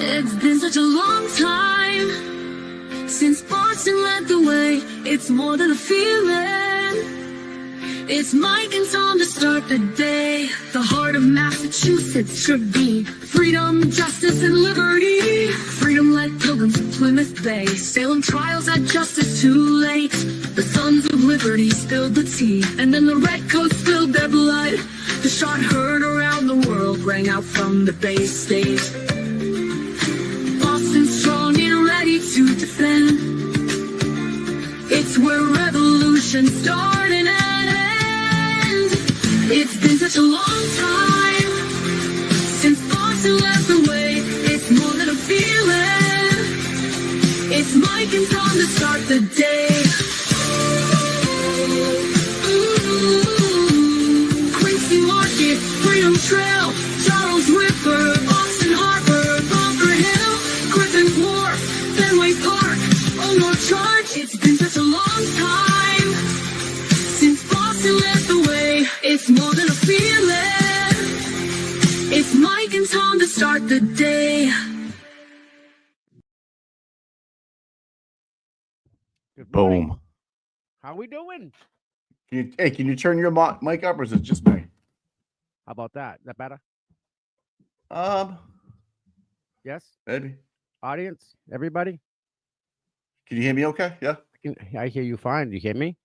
It's been such a long time since Boston led the way. It's more than a feeling. It's Mike and Tom to start the day. The heart of Massachusetts should be freedom, justice, and liberty. Freedom-led pilgrims of Plymouth Bay. Salem trials had justice too late. The sons of liberty spilled the tea, and then the redcoats spilled their blood. The shot heard around the world rang out from the Bay State. Boston's strong and ready to defend. It's where revolution started and end. It's been such a long time since Boston led the way. It's more than a feeling. It's Mike and Tom to start the day. Quincy Market, Freedom Trail, Charles River, Boston Harbor, Bunker Hill, Griffin Wharf, Fenway Park, Old North Charge. It's been such a long time since Boston led the way. It's more than a feeling. It's Mike and Tom to start the day. Good morning. Boom. How we doing? Can you turn your mic up, or is it just me? How about that? Is that better? Yes. Maybe. Audience, everybody. Can you hear me okay? Yeah? I hear you fine. Do you hear me?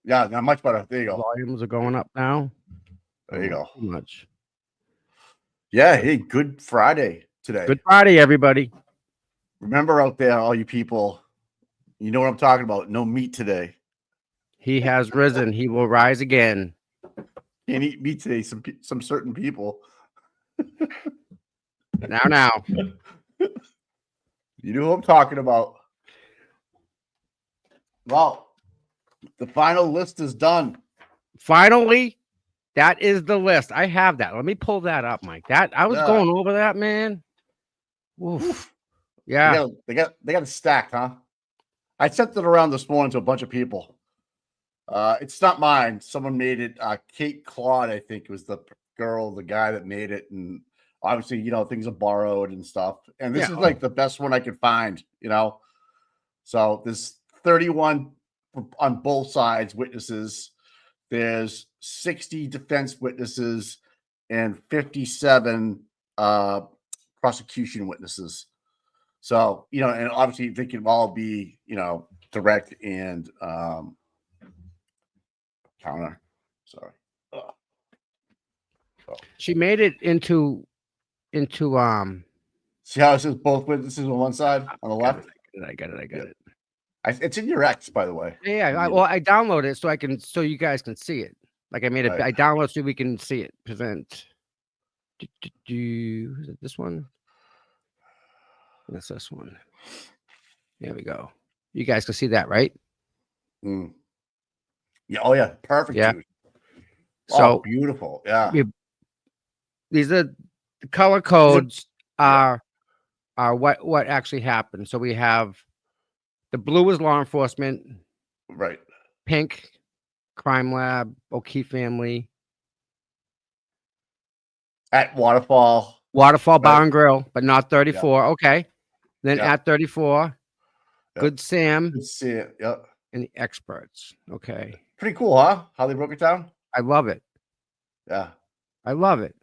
Yeah, not much better. There you go. Volumes are going up now. There you go. Too much. Yeah, hey, good Friday today. Good Friday, everybody. Remember out there, all you people, you know what I'm talking about. No meat today. He has risen. He will rise again. Can't eat meat today, some certain people. Now. You know who I'm talking about. Well, the final list is done. Finally, that is the list. I have that. Let me pull that up, Mike. That I was going over that, man. Oof. Yeah. They got it stacked, huh? I sent it around this morning to a bunch of people. It's not mine. Someone made it. Kate Claude, I think, was the guy that made it. And obviously, things are borrowed and stuff. And this is like the best one I could find, So there's 31 on both sides witnesses. There's 60 defense witnesses and 57 prosecution witnesses. So, and obviously they can all be, direct and counter. Sorry. She made it into See how it says both witnesses on one side on the left? I got it. It's in your X, by the way. Yeah. I downloaded it so you guys can see it. Like I made it. Right. I downloaded so we can see it. Present. Is it this one? That's this one. There we go. You guys can see that, right? Mm. Yeah. Oh yeah. Perfect. Yeah. Dude. So beautiful. Yeah. These are the color codes. Are what actually happened. So we have the blue is law enforcement, right? Pink, crime lab, O'Keefe family. At Waterfall Bar and Grill, but not 34. Yeah. Okay. Then at 34, Good Sam. Yep. And the experts. Okay. Pretty cool, huh? How they broke it down. I love it. Yeah. I love it.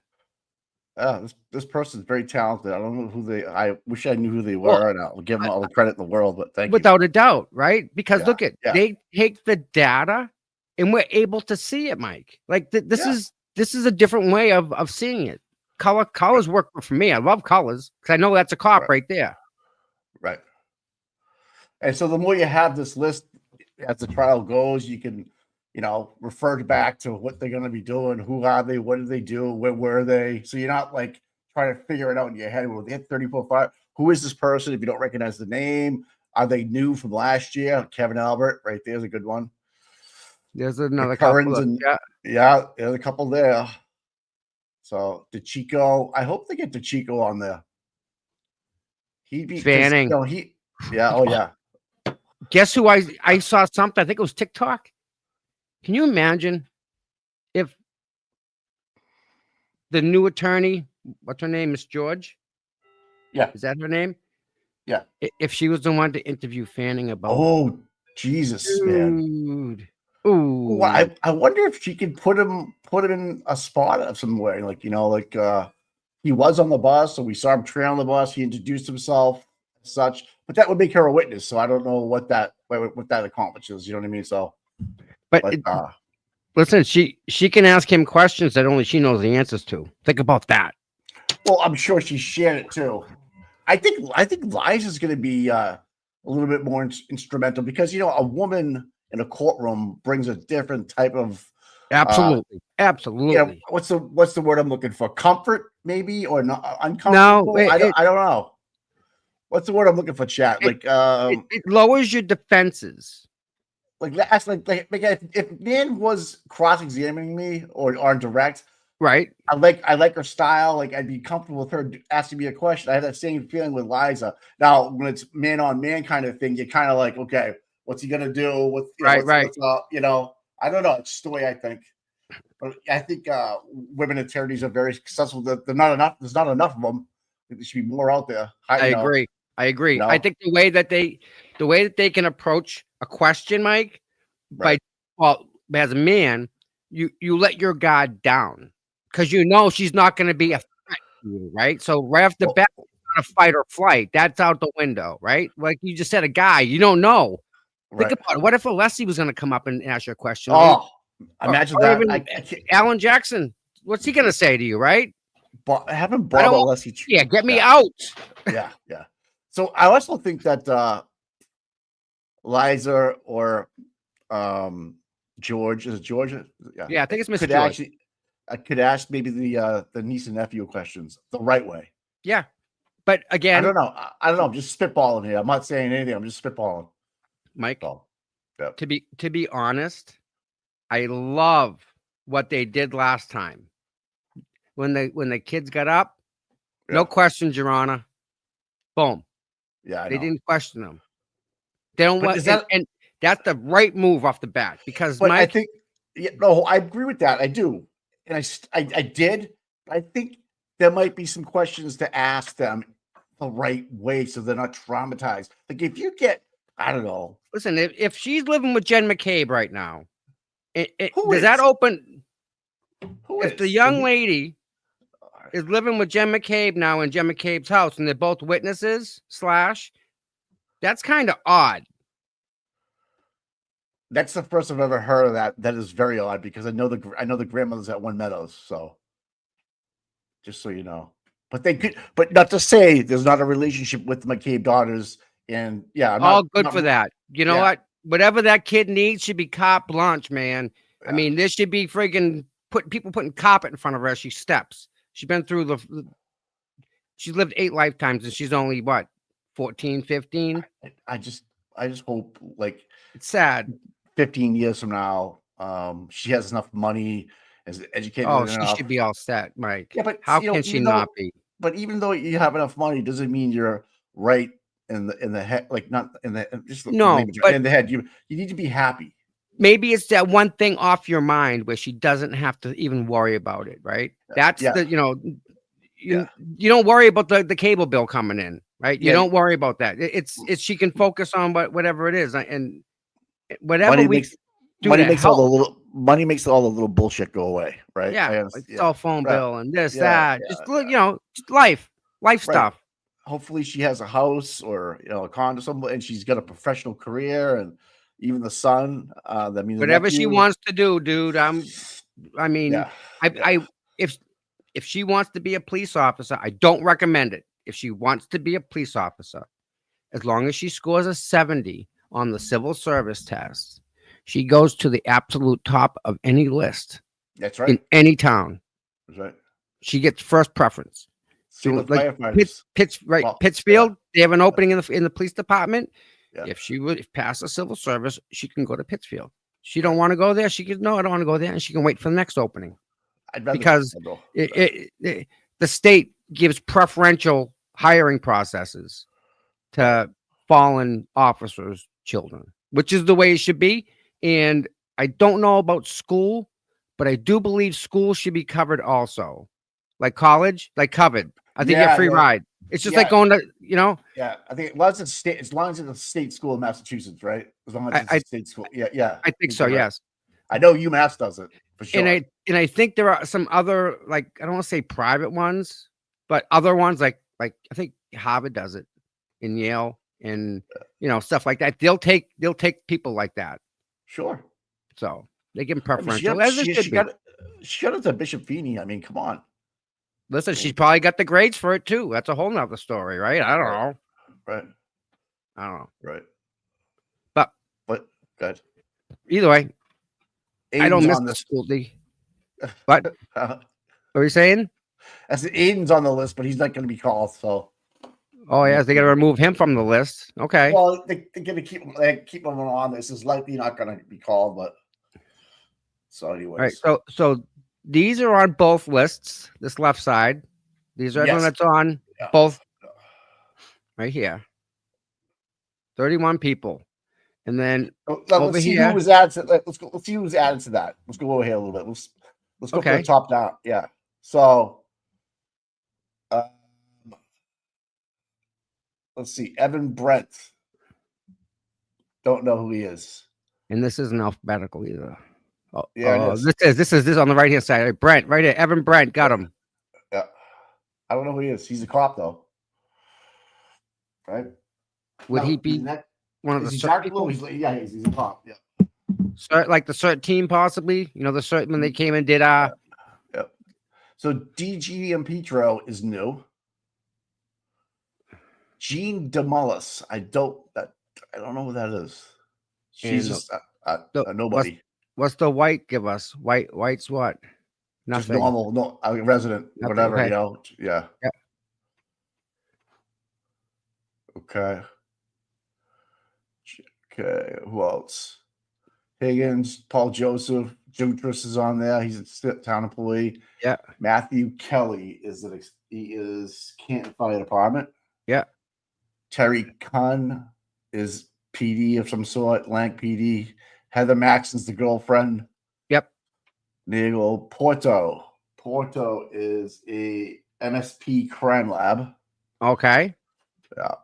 Yeah, this person's very talented. I don't know who I wish I knew who they were, and I'll give them all the credit in the world, but thank you. Without a doubt, right? Because look at they take the data and we're able to see it, Mike. Like this is a different way of seeing it. Colors work for me. I love colors because I know that's a cop right there. Right. And so the more you have this list as the trial goes, you can refer back to what they're going to be doing. Who are they? What did they do? Where were they? So you're not like trying to figure it out in your head. Well, they had 34.5. Who is this person? If you don't recognize the name, are they new from last year? Kevin Albert, right there's a good one. There's another couple. There's a couple there. So DeChico, I hope they get DeChico on there. He'd be Fanning. Guess who I saw something? I think it was TikTok. Can you imagine if the new attorney, what's her name, Miss George, Yeah. Is that her name? Yeah. If she was the one to interview Fanning about. Oh, Jesus, man. Dude. Ooh, Ooh. I wonder if she could put him in a spot of somewhere, like he was on the bus, so we saw him trailing the bus. He introduced himself, such, but that would make her a witness. So I don't know what that accomplishes. You know what I mean? So, But but listen, she can ask him questions that only she knows the answers to. Think about that. well, I'm sure she shared it too. I think Liza's going to be a little bit more instrumental because a woman in a courtroom brings a different type of Absolutely. what's the word I'm looking for? Comfort, maybe, or not No, uncomfortable. I don't know. What's the word I'm looking for, chat? It lowers your defenses. Like that's like if Nan was cross-examining me or on direct, right? I like her style. Like I'd be comfortable with her asking me a question. I had that same feeling with Liza. Now when it's man on man kind of thing, you're kind of like, okay, what's he gonna do? What's I don't know. It's just the way I think. But I think women attorneys are very successful. There's not enough of them. There should be more out there. I agree. I think the way that they can approach a question, Mike, as a man, you let your guard down because she's not going to be a threat to you, right? So right off the bat, not a fight or flight. That's out the window, right? Like you just said, a guy you don't know. Think about it. What if Alessi was going to come up and ask you a question? Imagine that. Even Alan Jackson, what's he going to say to you, right? But having Bob Alessi, get me out. Yeah. So I also think that Liza or George, is it George? Yeah, I think it's Mr. George. Actually, I could ask maybe the niece and nephew questions the right way. Yeah, but again, I don't know. I'm just spitballing here. I'm not saying anything. I'm just spitballing, Mike. So, yeah. To be honest, I love what they did last time when the kids got up. Yeah. No questions, Your Honor. Boom. Yeah, they didn't question them. They don't want and that's the right move off the bat because Mike. I think I agree with that. I do, and I did. I think there might be some questions to ask them the right way so they're not traumatized. Like if you get, I don't know. Listen, if she's living with Jen McCabe right now, does that open? If the young lady is living with Jen McCabe now in Jen McCabe's house and they're both witnesses, that's kind of odd. That's the first I've ever heard of that. That is very odd because I know the grandmothers at One Meadows, so just so you know. But they could, but not to say there's not a relationship with the McCabe daughters. And yeah, all good for that. You know what? Whatever that kid needs should be carte blanche, man. Yeah. I mean, this should be friggin' people putting carpet in front of her as she steps. She's been through she's lived 8 lifetimes and she's only what, 14, 15? I just hope like it's sad. 15 years from now, she has enough money, is educated enough. She should be all set, Mike. Yeah, but how can she not be? But even though you have enough money, doesn't mean you're right in the head, like not in the just no, but in the head. You need to be happy. Maybe it's that one thing off your mind where she doesn't have to even worry about it, right? That's you don't worry about the cable bill coming in, right? You don't worry about that. It's she can focus on whatever it is, and whatever money makes all the little bullshit go away, right? Yeah, like cell phone bill and this, that. Just just life stuff. Hopefully she has a house or a condo somewhere, and she's got a professional career, and even the son. Whatever she wants to do, dude. If she wants to be a police officer, I don't recommend it. If she wants to be a police officer, as long as she scores a 70 on the civil service test, she goes to the absolute top of any list. That's right. In any town. That's right. She gets first preference. So like Pittsfield, they have an opening in the police department. Yeah. If she would pass a civil service, she can go to Pittsfield. She don't want to go there. She can no, I don't want to go there, and she can wait for the next opening. Because the state gives preferential hiring processes to fallen officers' children, which is the way it should be. And I don't know about school, but I do believe school should be covered also, like college, like covered. I think you get free ride. It's just like going to, you know. Yeah, I think as long as it's a state school in Massachusetts, right? As long as it's a state school. Yeah. I think so. Yes. I know UMass does it for sure. And I think there are some other, like, I don't want to say private ones, but other ones like I think Harvard does it, in Yale, and stuff like that. They'll take people like that. Sure. So they give them preferential. She got it to Bishop Feeney. I mean, come on. Listen, she's probably got the grades for it too. That's a whole nother story, right? I don't know. Right. I don't know. Right. But good. Either way, Aiden's I don't miss the school D. What? What are you saying? I said Aiden's on the list, but he's not going to be called. So. Oh yes, they got to remove him from the list. Okay. Well, they're going to keep him on. This is likely not going to be called, but. So, anyways. All right. So these are on both lists. This left side. These are everyone that's on both. Right here. 31 people. And then over let's see here. who was added to, let's see who's added to that. Let's go over here a little bit. Let's go from the top down. Yeah. So let's see. Evan Brent. Don't know who he is. And this isn't alphabetical either. Oh, yeah. This is on the right hand side. Brent, right here. Evan Brent, got him. Yeah. I don't know who he is. He's a cop though. Right? Would he be one of the dark blue? He's a cop. Yeah. Like the CERT team, possibly. The CERT when they came and did. Yeah. So DG and Petro is new. Jean Demullis. I don't know who that is. She's just a nobody. What's the white give us? White's what? Nothing. Just normal, no, resident, nothing, whatever. okay. Yeah. Okay. Who else? Higgins, Paul Joseph, Jutris is on there. He's a town employee. Yeah. Matthew Kelly he is Canton Fire Department. Yeah. Terry Kunn is PD of some sort, Lank PD. Heather Maxon's the girlfriend. Yep. Nigel Porto. Porto is a MSP crime lab. Okay. Yeah.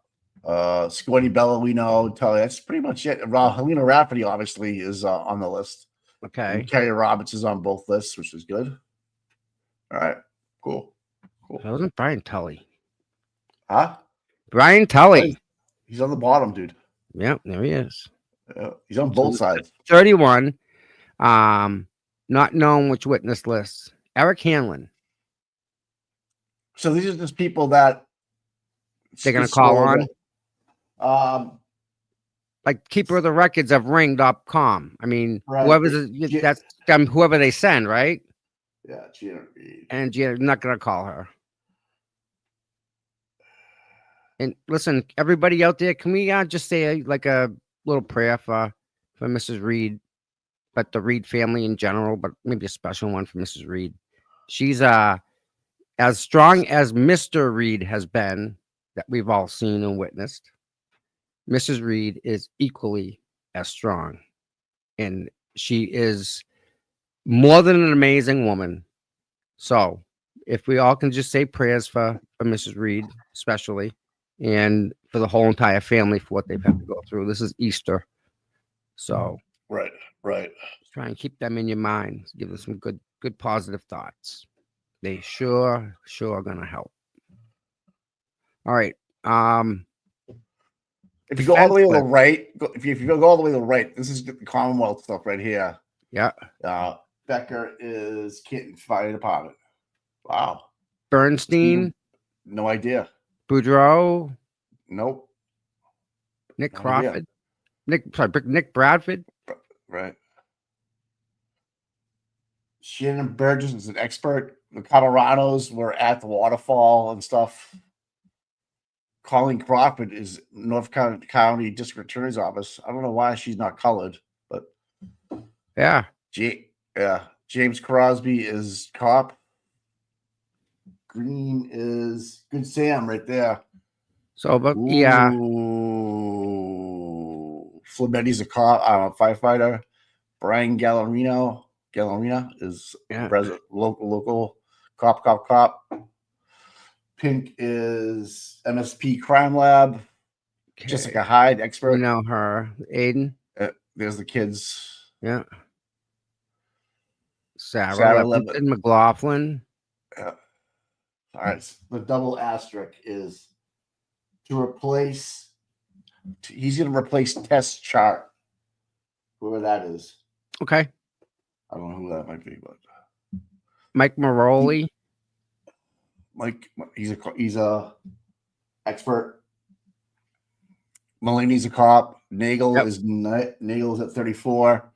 Squatty Bella, we know. That's pretty much it. Helena Rafferty, obviously, is on the list. Okay. And Kerry Roberts is on both lists, which is good. All right. Cool. That wasn't Brian Tully. Huh? Brian Tully. He's on the bottom, dude. Yep, there he is. Yeah, he's on both sides. 31. Not known which witness lists. Eric Hanlon. So these are just people that they're going to call on. Like keeper of the records of ring.com. I mean, right. That's whoever they send, right? Yeah, Gina Reed. And Gina, not going to call her. And listen, everybody out there, can we just say a little prayer for Mrs. Reed, but the Reed family in general, but maybe a special one for Mrs. Reed. She's as strong as Mr. Reed has been, that we've all seen and witnessed. Mrs. Reed is equally as strong, and she is more than an amazing woman. So if we all can just say prayers for Mrs. Reed, especially, and for the whole entire family for what they've had to go through. This is Easter. So right. Try and keep them in your mind. Give them some good positive thoughts. They sure are gonna help. All right. If you go all the way to the right, if you go all the way to the right, this is the Commonwealth stuff right here. Yeah. Becker is Canton Fire Department. Wow. Bernstein. No idea. Boudreaux. Nope. Nick Crawford. Nick Bradford. Right. Shannon Burgess is an expert. The Colorados were at the waterfall and stuff. Colleen Crawford is North County District Attorney's Office. I don't know why she's not colored, but yeah. James Crosby is cop. Green is Good Sam right there. So, but yeah. Flametti's a cop, firefighter. Brian Gallerina is president, local cop. Pink is MSP Crime Lab. Okay. Jessica Hyde, expert. We know her. Aiden. There's the kids. Yeah. Sarah Sarah Levinson, McLaughlin. Yeah. All right. The double asterisk is to replace. He's going to replace Test Chart. Whoever that is. Okay. I don't know who that might be, but Mike Maroli. Mike, he's a expert. Mulaney's a cop. Nagel is at 34.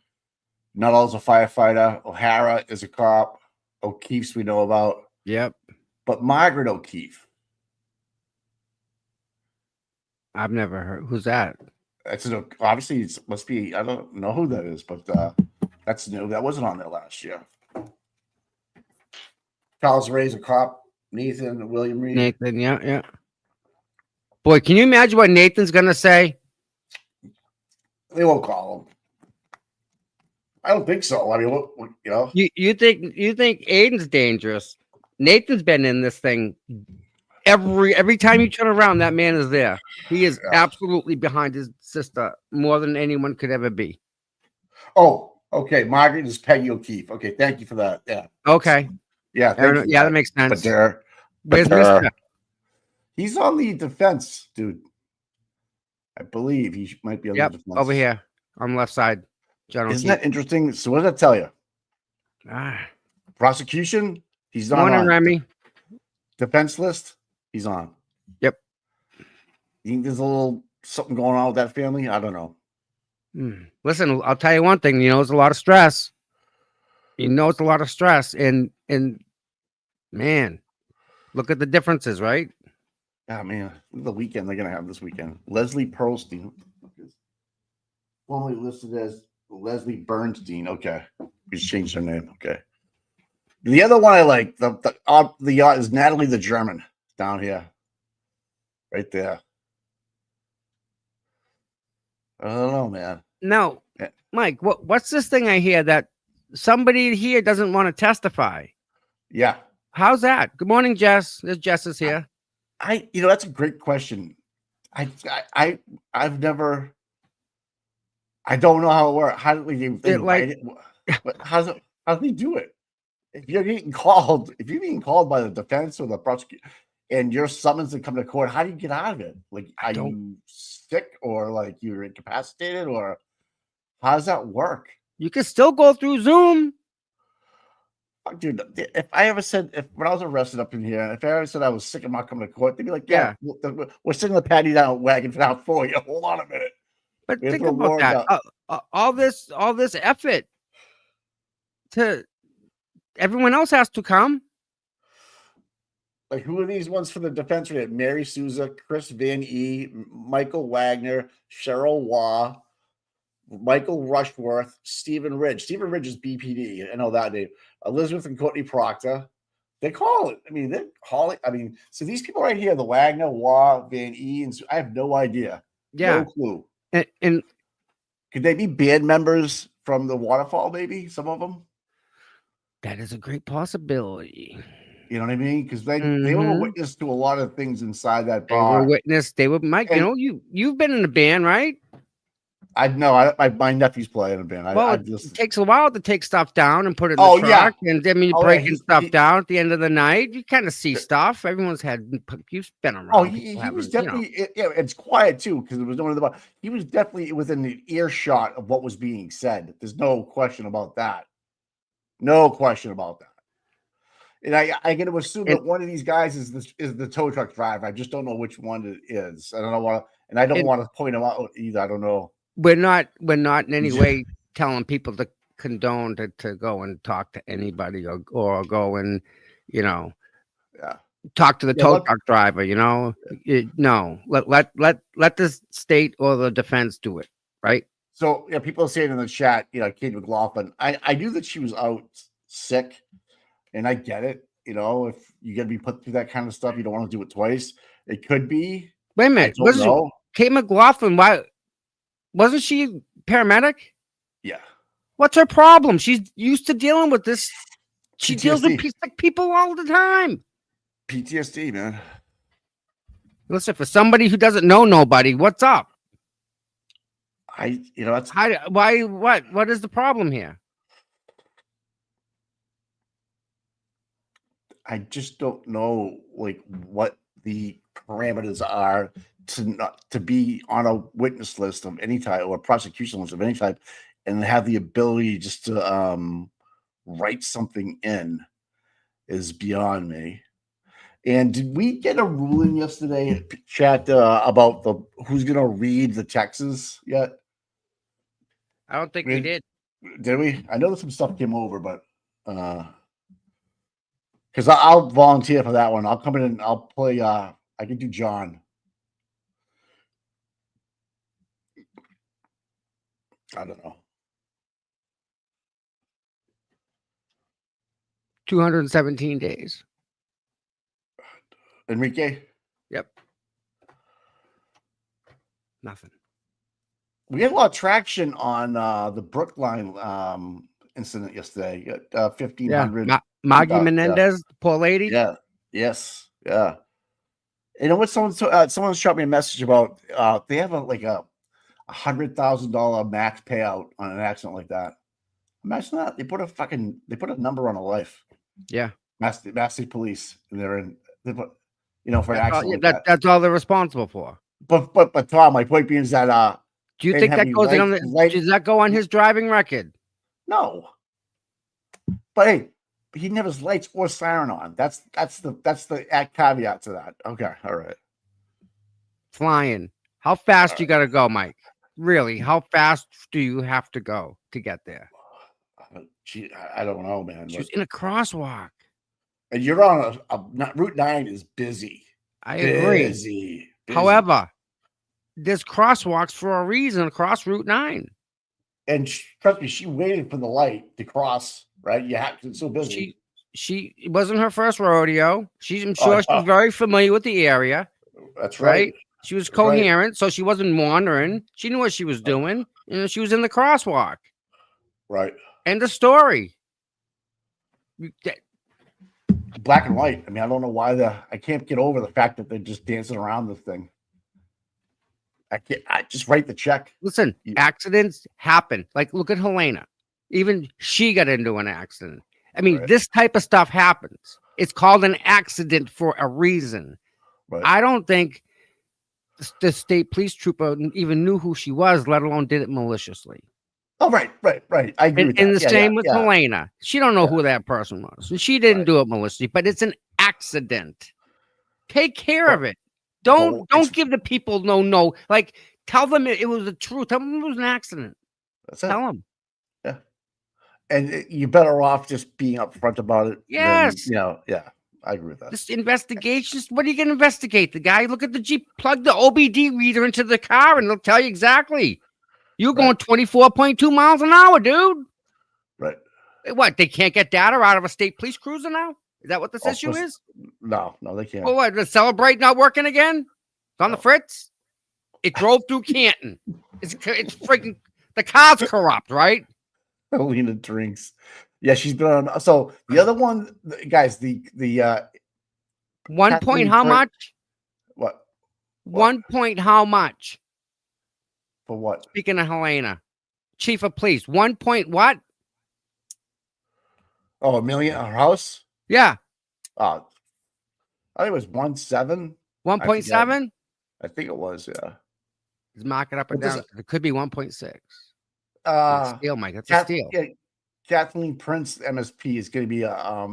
Nuttall's a firefighter. O'Hara is a cop. O'Keefe's we know about. Yep. But Margaret O'Keefe. I've never heard. Who's that? That's obviously it must be. I don't know who that is, but that's new. That wasn't on there last year. Charles Ray's a cop. Nathan William Reed. Nathan, yeah. Boy, can you imagine what Nathan's gonna say? They won't call him. I don't think so. I mean, what you know? You think Aiden's dangerous? Nathan's been in this thing. Every time you turn around, that man is there. He is absolutely behind his sister more than anyone could ever be. Oh, okay. Margaret is Peggy O'Keefe. Okay, thank you for that. Yeah. Okay. Yeah. That makes sense. But where's Mr.? He's on the defense, dude. I believe he might be on the defense. Over here on the left side. John Isn't that interesting? So what does that tell you? Prosecution? He's not on. Remy. Defense list? He's on. Yep. You think there's a little something going on with that family? I don't know. Listen, I'll tell you one thing. It's a lot of stress. It's a lot of stress. And man, look at the differences, right? Yeah, man. The weekend they're going to have this weekend. Leslie Pearlstein. Formerly listed as Leslie Bernstein. Okay. We just changed her name. Okay. The other one I like, the is Natalie the German down here. Right there. I don't know, man. No. Mike, what's this thing I hear that somebody here doesn't want to testify? Yeah. How's that? Good morning, Jess. Jess is here. That's a great question. I've never. I don't know how it works. How do we invite it? But how do they do it? If you're getting called by the defense or the prosecution, and you're summoned to come to court, how do you get out of it? Like, are you sick or like you're incapacitated, or how does that work? You can still go through Zoom. Dude, if I ever said, when I was arrested up in here, if I ever said I was sick and not coming to court, they'd be like, yeah. We're sitting the patty down wagon out for you. Hold on a minute. But think about that. All this effort to everyone else has to come. Like, who are these ones for the defense? We had Mary Souza, Chris Van E, Michael Wagner, Cheryl Waugh, Michael Rushworth, Stephen Ridge. Stephen Ridge is BPD. I know that name. Elizabeth and Courtney Proctor. They call it. So these people right here, the Wagner, Waugh, Van E, and I have no idea. Yeah. No clue. And could they be band members from the Waterfall, maybe? Some of them? That is a great possibility. You know what I mean? Because they were witness to a lot of things inside that bar. They were Mike, and, you've been in a band, right? I know. My nephew's playing in a band. It takes a while to take stuff down and put it in the truck. Yeah. And breaking stuff down at the end of the night. You kind of see stuff. Everyone's you've been around. Oh, he was definitely, it's quiet too, because it was one of the, he was definitely within the earshot of what was being said. There's no question about that. No question about that. And I get to assume that one of these guys is the tow truck driver. I just don't know which one it is. I don't want to, and I don't want to point him out either. I don't know. We're not in any way telling people to condone to go and talk to anybody or go and talk to the tow truck driver. No, let the state or the defense do it, right? So people are saying in the chat, Kate McLaughlin. I knew that she was out sick, and I get it. If you got to be put through that kind of stuff, you don't want to do it twice. It could be. Wait a minute, Kate McLaughlin? Why? Wasn't she paramedic? Yeah. What's her problem? She's used to dealing with this. She deals with sick people all the time. PTSD, man. Listen, for somebody who doesn't know nobody, what's up? That's Why? What is the problem here? I just don't know like what the parameters are to be on a witness list of any type or prosecution list of any type, and have the ability just to write something in is beyond me. And did we get a ruling yesterday, chat, about who's gonna read the texts yet? I don't think we did. Did we? I know that some stuff came over, but because I'll volunteer for that one. I'll come in and I'll play. I can do John. I don't know. 217 days. Enrique? Yep. Nothing. We had a lot of traction on the Brookline incident yesterday. 1,500. Maggie Menendez, poor lady. Yeah. Yes. Yeah. You know what? Someone shot me a message about they have a $100,000 max payout on an accident like that. Imagine that. They put a number on a life. Yeah. Mass State Police, and they put for an accident like that. That's all they're responsible for. But Tom, my point being is that do you think that goes in on does that go on his driving record? No. But hey, he didn't have his lights or siren on. That's the caveat to that. Okay, all right. Flying. How fast you gotta go, Mike? Really? How fast do you have to go to get there? I don't know, man. She was in a crosswalk. And you're on Route 9 is busy. I agree. Busy. However, there's crosswalks for a reason across Route 9. And trust me, she waited for the light to cross, right? It's so busy. It wasn't her first rodeo. I'm sure she's very familiar with the area. That's right. She was coherent, so she wasn't wandering. She knew what she was doing. She was in the crosswalk. Right. End of story. Black and white. I mean, I don't know why I can't get over the fact that they're just dancing around this thing. I just write the check. Listen, accidents happen. Like, look at Helena. Even she got into an accident. I mean, this type of stuff happens. It's called an accident for a reason. Right. I don't think the state police trooper even knew who she was, let alone did it maliciously. Oh, right. I agree with that. And the same with Helena. She don't know who that person was. And she didn't do it maliciously, but it's an accident. Take care of it. Don't give the people no. Like, tell them it was the truth. Tell them it was an accident. Tell them. Yeah. And you're better off just being upfront about it. Yes. I agree with that. This investigation, what are you going to investigate? The guy, look at the Jeep, plug the OBD reader into the car, and they'll tell you exactly. You're going 24.2 miles an hour, dude. Right. What? They can't get data out of a state police cruiser now? Is that what this issue is? No, they can't. Well, what? The Celebrate not working again? It's on the fritz? It drove through Canton. It's freaking, the car's corrupt, right? Helena drinks. Yeah, she's been on. So the other one, guys, the 1 point how much? What? 1 point how much? For what? Speaking of Helena, chief of police, 1 point what? Oh, $1 million our house? Yeah. I think it was 1.7. 1.7? I think it was, yeah. Let's mark it up and down. It could be 1.6. Steal, Mike. That's a steal. Yeah, Kathleen Prince, MSP, is going to be a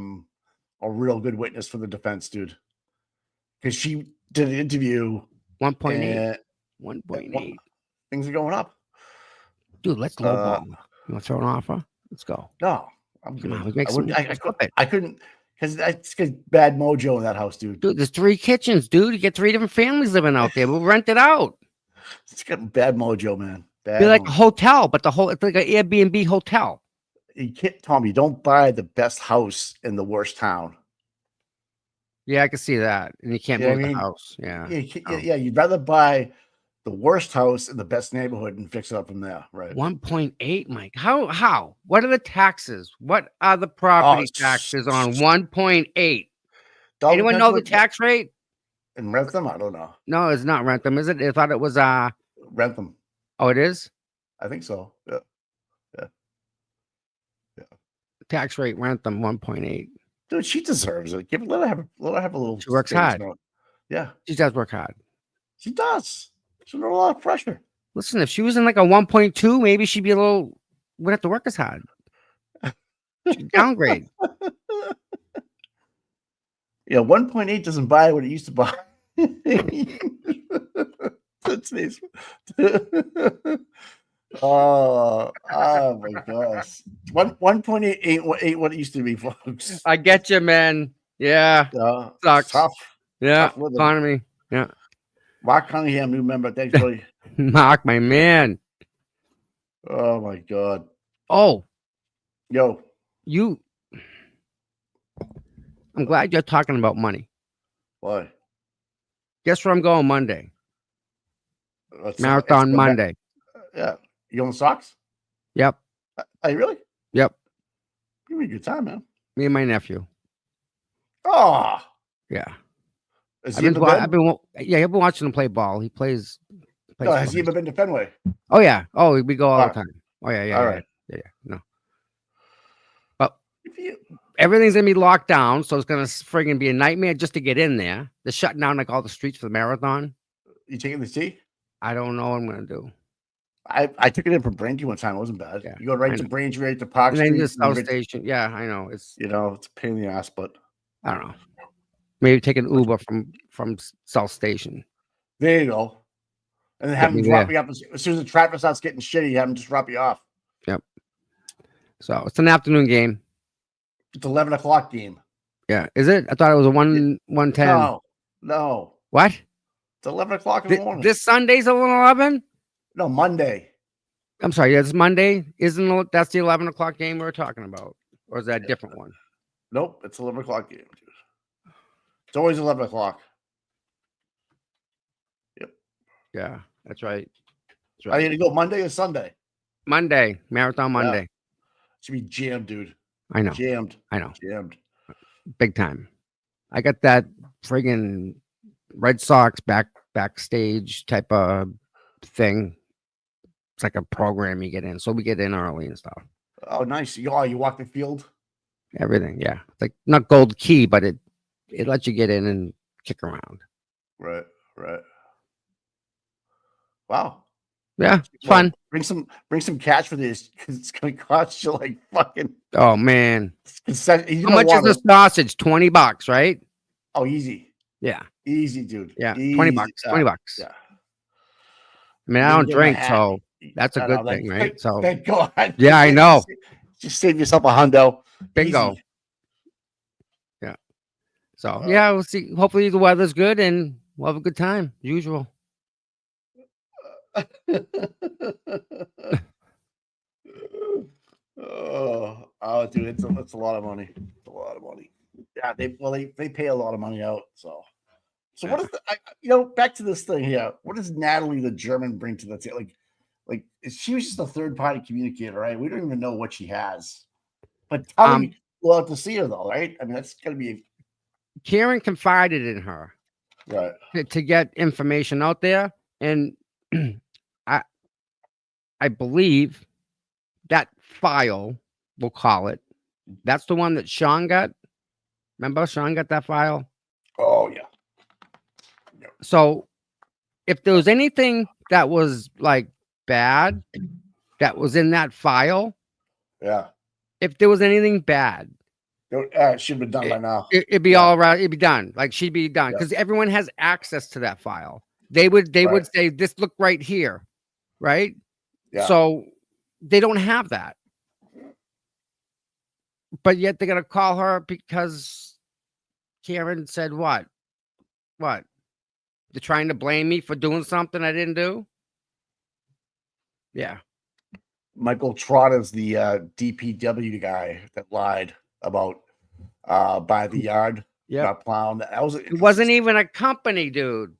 real good witness for the defense, dude. Because she did an interview. 1.8. 1.8. Things are going up. Dude, let's lowball. You want to throw an offer? Let's go. No, I'm good. I couldn't, because it's bad mojo in that house, dude. Dude, there's 3 kitchens, dude. You get 3 different families living out there. We'll rent it out. It's got bad mojo, man. Be like a hotel, but it's like an Airbnb hotel. You can't, Tom, you don't buy the best house in the worst town. Yeah, I can see that. And you can't move the house. Yeah. Yeah, you'd rather buy the worst house in the best neighborhood and fix it up from there, right? 1.8, Mike. How? What are the taxes? What are the property taxes on 1.8? Anyone know the tax rate? In Rentham? I don't know. No, it's not Rentham, is it? I thought it was Rentham. Oh, it is? I think so. Yeah. Tax rate Rentham 1.8. Dude, she deserves it. Let her have a little. She works hard. Yeah. She does work hard. She does. She's under a lot of pressure. Listen, if she was in like a 1.2, maybe she'd be wouldn't have to work as hard. She'd downgrade. Yeah, 1.8 doesn't buy what it used to buy. That's nice. Oh my gosh. 1.8 ain't what it used to be, folks. I get you, man. Yeah. Sucks. Tough. Yeah. Tough living. Economy. Yeah. Mark Cunningham, new member. Thanks, buddy. Mark, my man. Oh my God. Oh. Yo. I'm glad you're talking about money. Why? Guess where I'm going Monday? Marathon Monday. Yeah. You own socks? Yep. Are you really? Yep. Give me a good time, man. Me and my nephew. Oh. Yeah. I've been watching him play ball. He plays has he ever been to Fenway? Oh yeah. Oh, we go all the time. Oh yeah. All right. Yeah. No. But everything's gonna be locked down, so it's gonna friggin' be a nightmare just to get in there. They're shutting down like all the streets for the marathon. You taking the T? I don't know what I'm gonna do. I took it in from Braintree one time. It wasn't bad. Yeah, you go right to Braintree, right to Park Street. And then just South Station. Yeah, I know. It's it's a pain in the ass, but I don't know. Maybe take an Uber from South Station. There you go. And then have them drop me off as soon as the traffic starts getting shitty. Have them just drop you off. Yep. So it's an afternoon game. It's 11 o'clock game. Yeah, is it? I thought it was a 1:10. No. What? It's 11 o'clock in the morning. This Sunday's 11. No, Monday. I'm sorry. Yeah, it's Monday. Isn't that's the 11 o'clock game we're talking about, or is that a different one? Nope, it's 11 o'clock game, dude. It's always 11 o'clock. Yep. Yeah, that's right. Are you gonna go Monday or Sunday? Monday, Marathon Monday. Yeah. Should be jammed, dude. I know. Jammed. I know. Jammed. Big time. I got that friggin' Red Sox backstage type of thing. It's like a program you get in, so we get in early and stuff. Oh, nice. You walk the field. Everything, yeah. It's like not gold key, but it lets you get in and kick around. Right. Wow. Yeah, it's fun. Bring some cash for this because it's gonna cost you like fucking. Oh man, how much is the sausage? $20, right? Oh, easy. Yeah, easy, dude. Yeah, easy. $20. $20. Yeah. I mean, I don't drink, so that's a good thing, right? So thank God. Yeah, I know. Just save yourself a hundo. Bingo. Easy. Yeah. So yeah, we'll see. Hopefully the weather's good and we'll have a good time, as usual. oh, dude, it's a lot of money. It's a lot of money. Yeah, they pay a lot of money out. So what is back to this thing here? What does Natalie the German bring to the table? Like she was just a third party communicator, right? We don't even know what she has. But tell me, we'll have to see her though, right? I mean, that's gonna be. Karen confided in her, right, to get information out there, and I believe that file, we'll call it, that's the one that Sean got. Remember, Sean got that file. Oh yeah. Yep. So, if there was anything that was like bad that was in that file, yeah. If there was anything bad, it should have been done by now. It'd be all right. It'd be done. Like she'd be done because everyone has access to that file. They would say this look right here, right? Yeah. So they don't have that, but yet they're gonna call her because Karen said what? What? They're trying to blame me for doing something I didn't do. Yeah. Michael Trotta's the DPW guy that lied about by the yard. Yeah, plowing. It wasn't even a company, dude.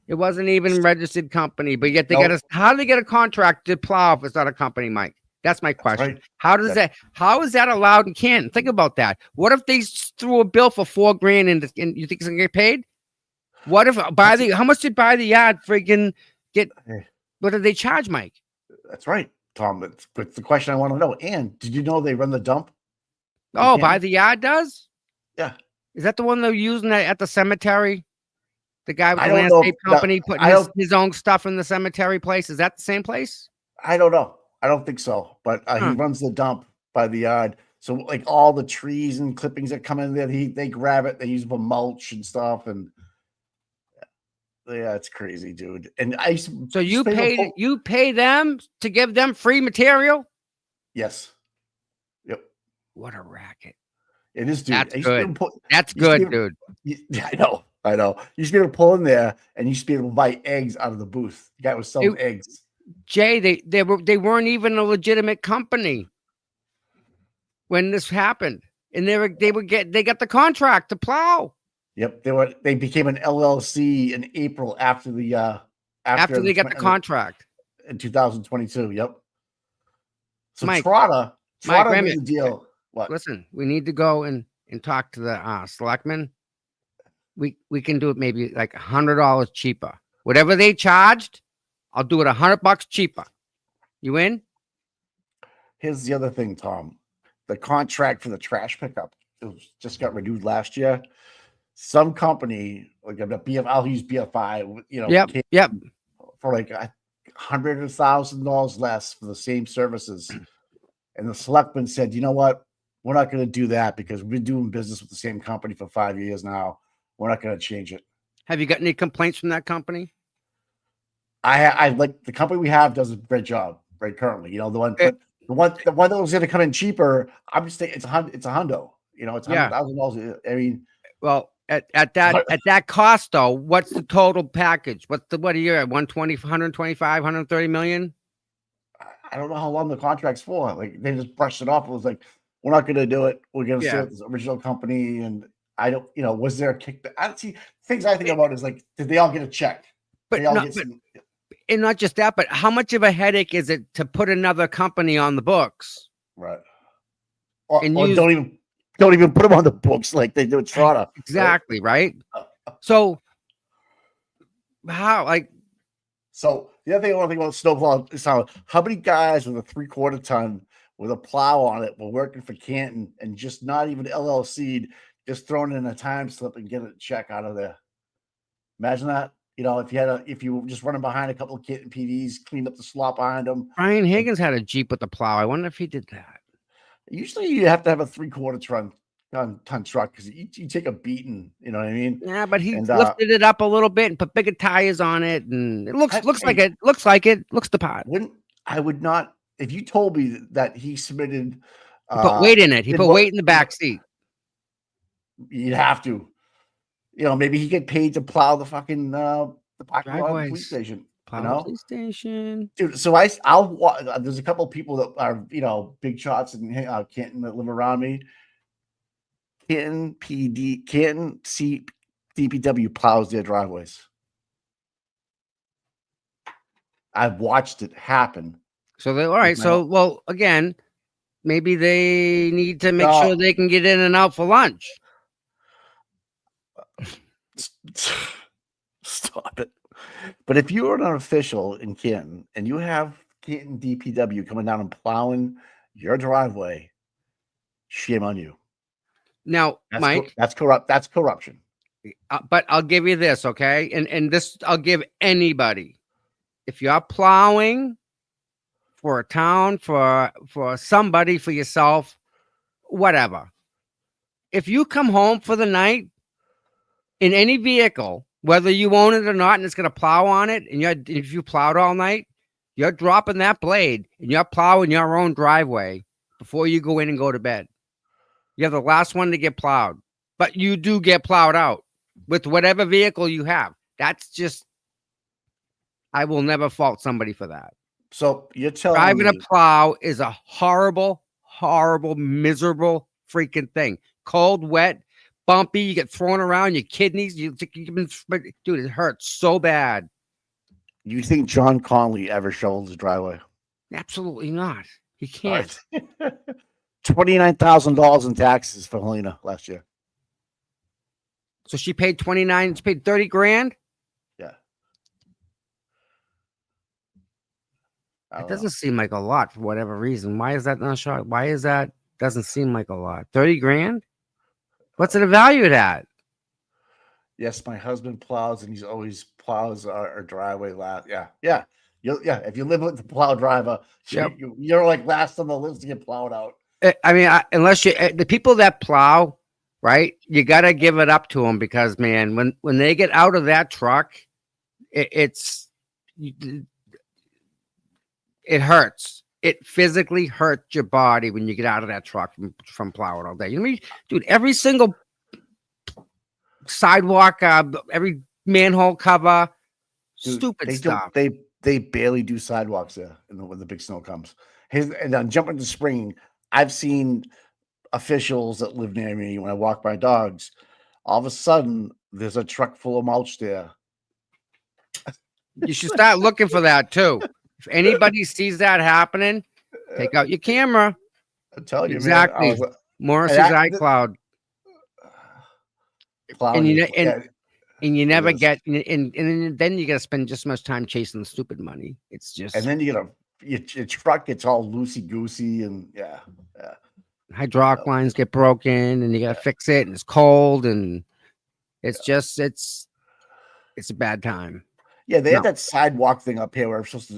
It wasn't even a registered company, but yet they got how do they get a contract to plow if it's not a company, Mike? That's my question. right. How is that allowed in Canton? Think about that. What if they threw a bill for $4,000 and you think it's gonna get paid? What if how much did Buy the Yard friggin' get? What did they charge, Mike? That's right, Tom. But the question I want to know, and did you know they run the dump? Oh, Buy the Yard does? Yeah. Is that the one they're using at the cemetery? The guy with the I don't landscape know. company putting his own stuff in the cemetery place. Is that the same place? I don't know. I don't think so. But he runs the dump by the yard. So like all the trees and clippings that come in there, they grab it. They use it for mulch and stuff. And yeah, it's crazy, dude. And so you pay them to give them free material? Yes. Yep. What a racket. It is, dude. That's good. That's good, dude. Yeah, I know. You should be able to pull in there and you should be able to buy eggs out of the booth. The guy was selling eggs. Jay, they weren't even a legitimate company when this happened. And they got the contract to plow. Yep. They became an LLC in April after they got the contract. In 2022. Yep. So Mike, Trotta made the deal. What? Listen, we need to go and talk to the selectmen. We can do it maybe like $100 cheaper. Whatever they charged, I'll do it $100 cheaper. You in? Here's the other thing, Tom. The contract for the trash pickup just got renewed last year. Some company, like I'll use BFI, Yep. For like $100,000 less for the same services. And the selectmen said, you know what? We're not going to do that because we've been doing business with the same company for 5 years now. We're not going to change it. Have you got any complaints from that company? I like the company we have does a great job right currently. The one that was going to come in cheaper. I'm just thinking it's a hundo. It's $100,000. I mean, well, at that cost though, what's the total package? What are you at? 120, 125, 130 million? I don't know how long the contract's for. Like they just brushed it off. It was like, we're not going to do it. We're going to stay with this original company. And I don't, was there a kickback? I don't see things I think about is like, did they all get a check? And not just that, but how much of a headache is it to put another company on the books? Right. Or don't even put them on the books like they do at Trotta. Exactly. Right. So how, so the other thing I want to think about snowplow is how many guys with a 3/4 ton with a plow on it were working for Canton and just not even LLC'd, just throwing in a time slip and getting a check out of there. Imagine that. If you were just running behind a couple of Canton PDs, cleaned up the slop behind them. Brian Higgins had a Jeep with the plow. I wonder if he did that. Usually you have to have a 3/4 ton truck because you take a beating. You know what I mean? Yeah, but he lifted it up a little bit and put bigger tires on it, and it looks the part. I would not. If you told me that he submitted, he put weight in it. He put weight in the back seat. You'd have to. Maybe he get paid to plow the fucking the parking lot of the police station. Police station, dude. So there's a couple of people that are big shots in Canton that live around me. Canton DPW plows their driveways. I've watched it happen. So all right. So again, maybe they need to make sure they can get in and out for lunch. Stop it. But if you're an official in Canton and you have Canton DPW coming down and plowing your driveway, shame on you. Now, Mike, that's corrupt. That's corruption. But I'll give you this, okay? And this I'll give anybody. If you're plowing for a town, for somebody, for yourself, whatever. If you come home for the night in any vehicle, whether you own it or not, and it's going to plow on it, and if you plowed all night, you're dropping that blade and you're plowing your own driveway before you go in and go to bed. You're the last one to get plowed, but you do get plowed out with whatever vehicle you have. That's just, I will never fault somebody for that. So you're telling driving a plow is a horrible, horrible, miserable freaking thing. Cold, wet, bumpy. You get thrown around your kidneys. Dude, it hurts so bad. You think John Conley ever shoveled his driveway? Absolutely not. He can't. $29,000 in taxes for Helena last year. So she paid 29. She paid 30 grand. Yeah. It doesn't seem like a lot for whatever reason. Why is that not shot? Why is that? Doesn't seem like a lot. 30 grand. What's it valued at? Yes, my husband plows, and he's always plows our driveway last. Yeah. If you live with the plow driver, Yep. you're like last on the list to get plowed out. I mean, unless you the people that plow, right? You got to give it up to them because, man, when they get out of that truck, it hurts. It physically hurts your body when you get out of that truck from plowing all day. You know what I mean? Dude, every single sidewalk, every manhole cover, Dude, stupid stuff. They barely do sidewalks there when the big snow comes. And then jumping to spring, I've seen officials that live near me when I walk my dogs. All of a sudden, there's a truck full of mulch there. You should start looking for that too. If anybody sees that happening, take out your camera. I'm telling you, exactly. Man. Morrissey's iCloud. And you never get, and then you got to spend just as much time chasing the stupid money. It's just, and then your truck gets all loosey goosey, and yeah. Hydraulic lines get broken, and you got to fix it, and it's cold, and it's just, it's a bad time. Yeah, they had that sidewalk thing up here where it's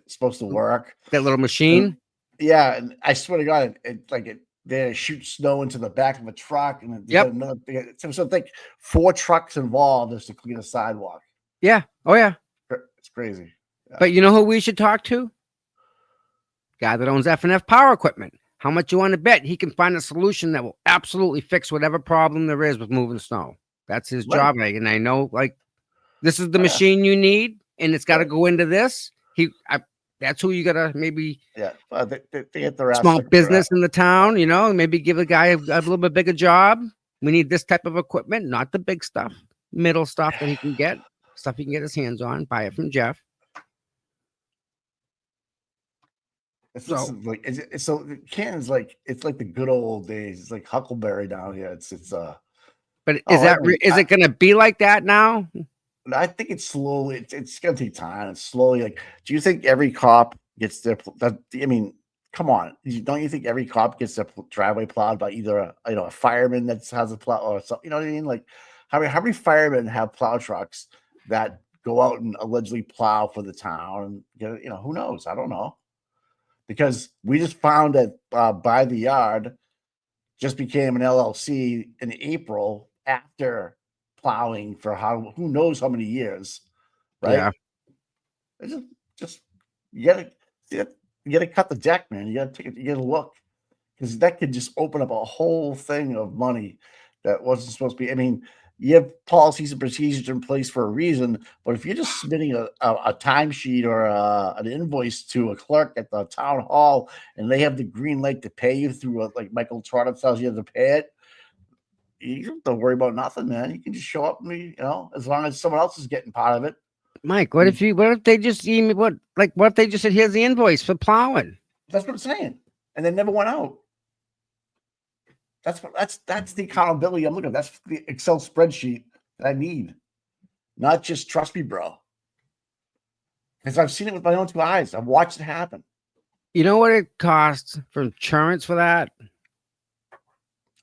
supposed to work. That little machine. And I swear to God, they shoot snow into the back of a truck, and so like 4 trucks involved just to clean a sidewalk. Yeah. Oh yeah. It's crazy. Yeah. But you know who we should talk to? Guy that owns F&F Power Equipment. How much you want to bet he can find a solution that will absolutely fix whatever problem there is with moving snow? That's his job. And I know, like, this is the machine you need, and it's got to go into this. That's who you gotta maybe. Yeah, they get their small business in the town. You know, maybe give a guy a little bit bigger job. We need this type of equipment, not the big stuff, middle stuff that he can get, stuff he can get his hands on. Buy it from Jeff. Canton's it's like the good old days. It's like Huckleberry down here. But is it going to be like that now? I think it's slowly. It's going to take time. It's slowly. Like, do you think every cop gets their? I mean, come on. Don't you think every cop gets their driveway plowed by either a fireman that has a plow or something? You know what I mean? Like, how many firemen have plow trucks that go out and allegedly plow for the town? And who knows? I don't know. Because we just found that By the Yard just became an LLC in April after plowing for who knows how many years, right? Yeah. It's just you gotta cut the deck, man. You gotta look, because that could just open up a whole thing of money that wasn't supposed to be. I mean, you have policies and procedures in place for a reason, but if you're just submitting a timesheet or an invoice to a clerk at the town hall and they have the green light to pay you through like Michael Trotter tells you to pay it, you don't have to worry about nothing, man. You can just show up and as long as someone else is getting part of it. Mike, what if they just email what if they just said, here's the invoice for plowing? That's what I'm saying. And they never went out. That's the accountability I'm looking at. That's the Excel spreadsheet that I need. Not just trust me, bro. Because I've seen it with my own 2 eyes. I've watched it happen. You know what it costs for insurance for that?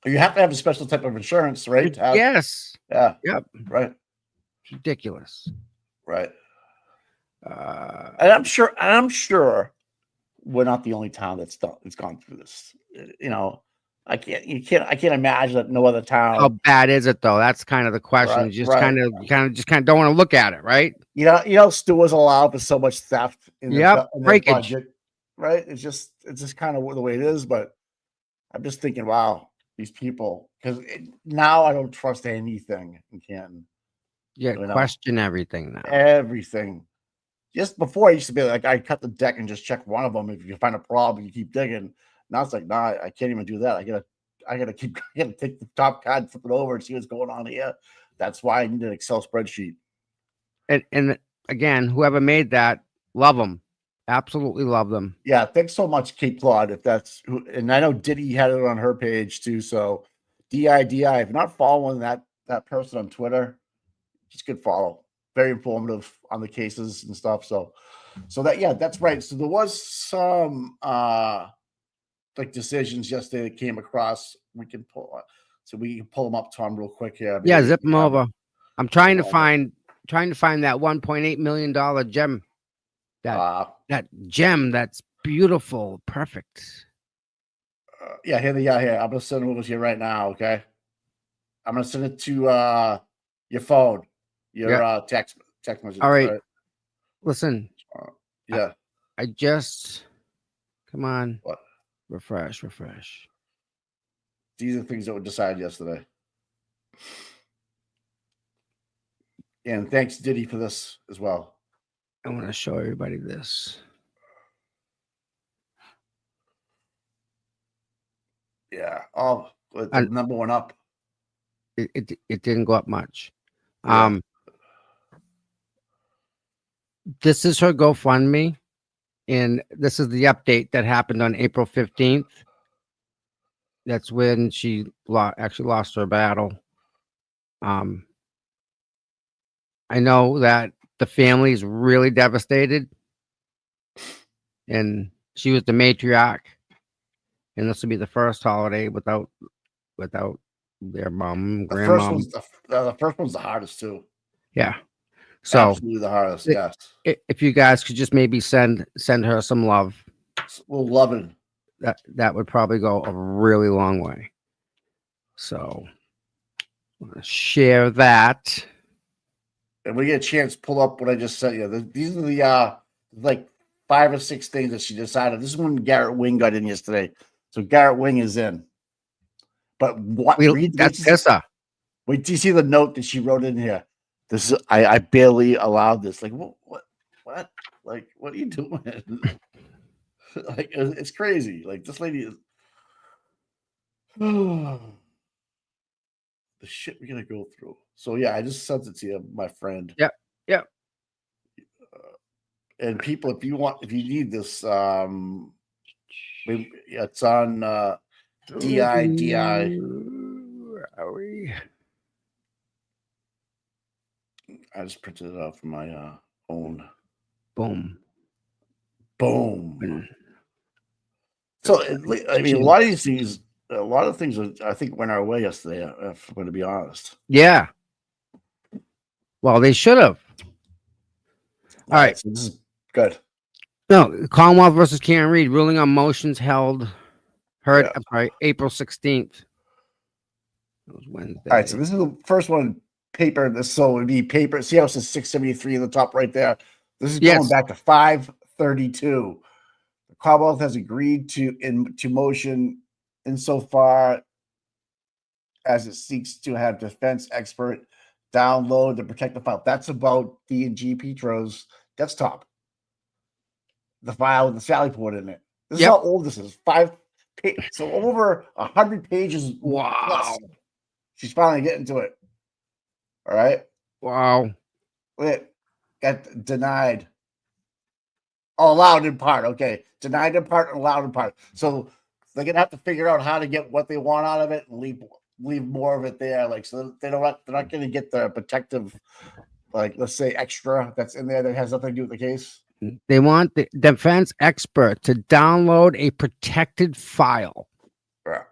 You have to have a special type of insurance, right? Yes. Yeah. Yep. Right. It's ridiculous. Right. And I'm sure we're not the only town that's gone through this. I can't imagine that no other town. How bad is it though? That's kind of the question. Right, you kind of don't want to look at it, right? Stores allow for so much theft in their budget, right? It's just kind of the way it is. But I'm just thinking, wow, these people, because now I don't trust anything in Canton. Yeah, question everything now. Everything. Just before, I used to be like, I cut the deck and just check one of them. If you find a problem, you keep digging. Now it's like, nah, I can't even do that. I gotta take the top card, flip it over, and see what's going on here. That's why I need an Excel spreadsheet. And again, whoever made that, love them. Absolutely love them. Yeah, thanks so much, Kate Claude. If that's who, and I know Diddy had it on her page too. So DIDI. If you're not following that person on Twitter, just good follow. Very informative on the cases and stuff. So that yeah, that's right. So there was some like decisions yesterday that came across. We can pull them up, Tom, real quick here. Yeah, Maybe zip them over. I'm trying to over. find that $1.8 million gem. That gem that's beautiful, perfect. Yeah, here. I'm gonna send it over to you right now. Okay, I'm gonna send it to your phone, your text message. All right. Listen. Yeah. I just come on. What? Refresh. These are things that were decided yesterday. And thanks, Diddy, for this as well. I want to show everybody this. Yeah. Oh, the number one up. It didn't go up much. Yeah. This is her GoFundMe, and this is the update that happened on April 15th. That's when she actually lost her battle. I know that the family is really devastated, and she was the matriarch, and this will be the first holiday without their mom, grandma. The first one's the hardest too. Yeah. So absolutely the hardest. Yes. If you guys could just maybe send her some love, we'll love it. That would probably go a really long way. So I'm gonna share that. And we get a chance to pull up what I just sent you. These are the like 5 or 6 things that she decided. This is when Garrett Wing got in yesterday. So Garrett Wing is in. But what? Wait till you see the note that she wrote in here. This is I barely allowed this. Like what? Like what are you doing? Like it's crazy. Like this lady is. The shit we're gonna go through. So yeah, I just sent it to you, my friend. Yep. And people, if you need this, it's on DIDI. Where are we? I just printed it out from my own. Boom. So I mean, a lot of these things, a lot of things, I think went our way yesterday. If I'm going to be honest. Yeah. Well, they should have. All right. So this is good. No, Commonwealth versus Karen Reed, ruling on motions heard April 16th. That was Wednesday. All right, so this is the first one, paper. So it would be paper. See how it says 673 in the top right there? This is going back to 532. The Commonwealth has agreed to motion insofar as it seeks to have defense expert download the protected file. That's about D&G Petro's desktop. The file with the Sally port in it. This is how old this is. So over 100 pages. Wow. Plus. She's finally getting to it. All right. Wow. Wait, got denied. Oh, allowed in part. Okay. Denied in part and allowed in part. So they're gonna have to figure out how to get what they want out of it and leave more of it there. Like, so they're not gonna get the protective, like, let's say, extra that's in there that has nothing to do with the case. They want the defense expert to download a protected file. Yeah.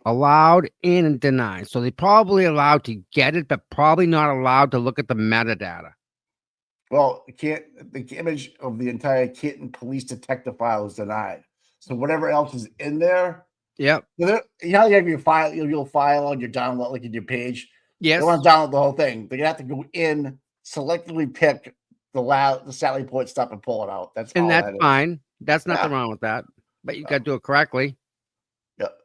Allowed in and denied. So they probably allowed to get it, but probably not allowed to look at the metadata. Well, the image of the entire Canton police detective file is denied. So whatever else is in there. Yep. You know, you have your file, your file on your download, like in your page. Yes. They want to download the whole thing. They're gonna have to go in, selectively pick the Sally port stuff and pull it out. That's fine. That's nothing wrong with that. But you got to do it correctly. Yep.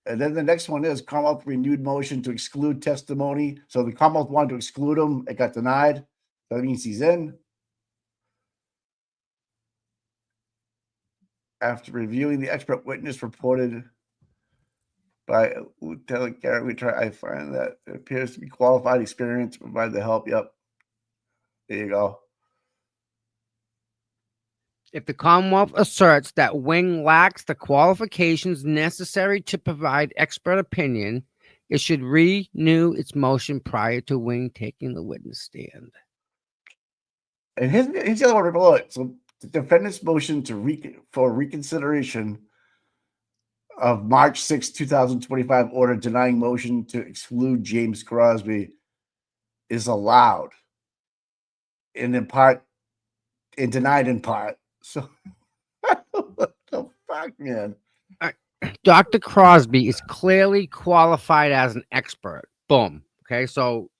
And then the next one is Commonwealth renewed motion to exclude testimony. So the Commonwealth wanted to exclude him. It got denied. So that means he's in. After reviewing the expert witness reported by Lieutenant Garrett, I find that it appears to be qualified experience to provide the help. Yep. There you go. If the Commonwealth asserts that Wing lacks the qualifications necessary to provide expert opinion, it should renew its motion prior to Wing taking the witness stand. And here's the other one right below it. So the defendant's motion for reconsideration of March 6, 2025 order denying motion to exclude James Crosby is allowed and in part and denied in part. So what the fuck, man? Dr. Crosby is clearly qualified as an expert. Boom. Okay, so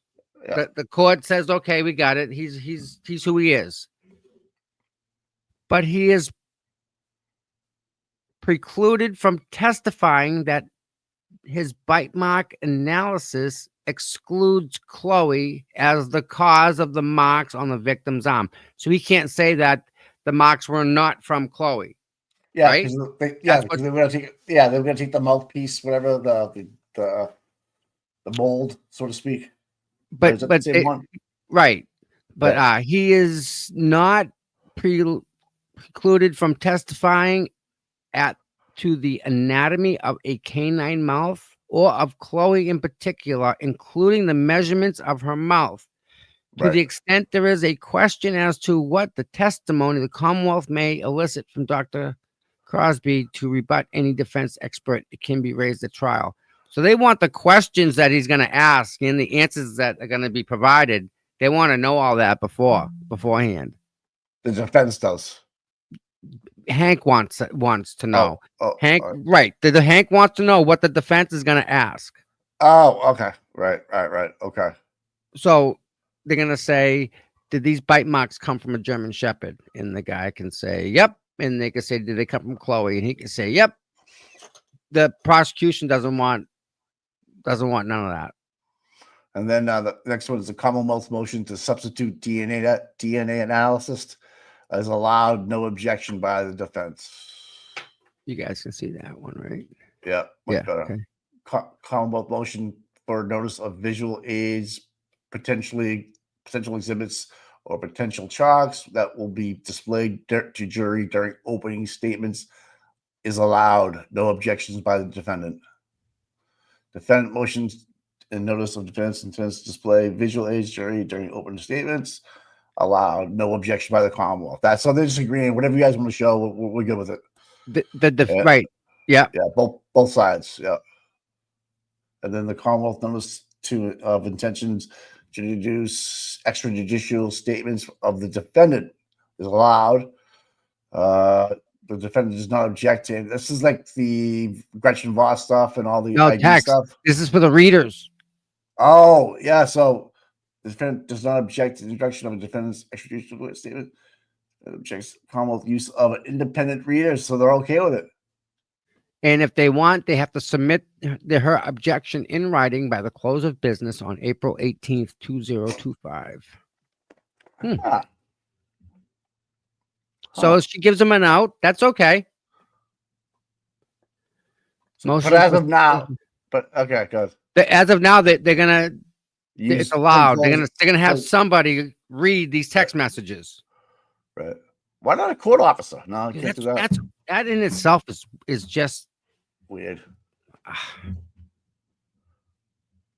the court says, okay, we got it. He's who he is. But he is precluded from testifying that his bite mark analysis excludes Chloe as the cause of the marks on the victim's arm. So he can't say that the marks were not from Chloe. Yeah, right? because they're gonna take the mouthpiece, whatever the mold, so to speak. But right. But he is not precluded from testifying to the anatomy of a canine mouth or of Chloe in particular, including the measurements of her mouth. To the extent there is a question as to what the testimony the Commonwealth may elicit from Dr. Crosby to rebut any defense expert, it can be raised at trial. So they want the questions that he's going to ask and the answers that are going to be provided. They want to know all that beforehand. The defense does. Hank wants to know. Hank, right. The Hank wants to know what the defense is going to ask. Oh, okay. Right. Okay. So they're going to say, did these bite marks come from a German Shepherd? And the guy can say, yep. And they can say, did they come from Chloe? And he can say, yep. The prosecution doesn't want none of that. And then the next one is the Commonwealth motion to substitute DNA analysis is allowed, no objection by the defense. You guys can see that one, right? Yeah. Yeah. Okay. Commonwealth motion for notice of visual aids, potential exhibits, or potential chalks that will be displayed to jury during opening statements is allowed, no objections by the defendant. Defendant motions and notice of defense intends to display visual aids jury during opening statements allowed, no objection by the Commonwealth. That's so they're disagreeing. Whatever you guys want to show, we're good with it. Right. Yeah. Yeah. Both sides. Yeah. And then the Commonwealth notice of intentions to deduce extrajudicial statements of the defendant is allowed. The defendant does not object to it. This is like the Gretchen Voss stuff and all the ID stuff. This is for the readers. Oh, yeah. So the defendant does not object to the introduction of a defendant's extrajudicial statement. It objects Commonwealth use of an independent reader, so they're okay with it. And if they want, they have to submit her objection in writing by the close of business on April 18th, 2025. So she gives them an out. That's okay. But as of now, okay, good. As of now, they're gonna. It's allowed. They're gonna have somebody read these text messages. Right. Why not a court officer? No, I can't do that. That in itself is just weird.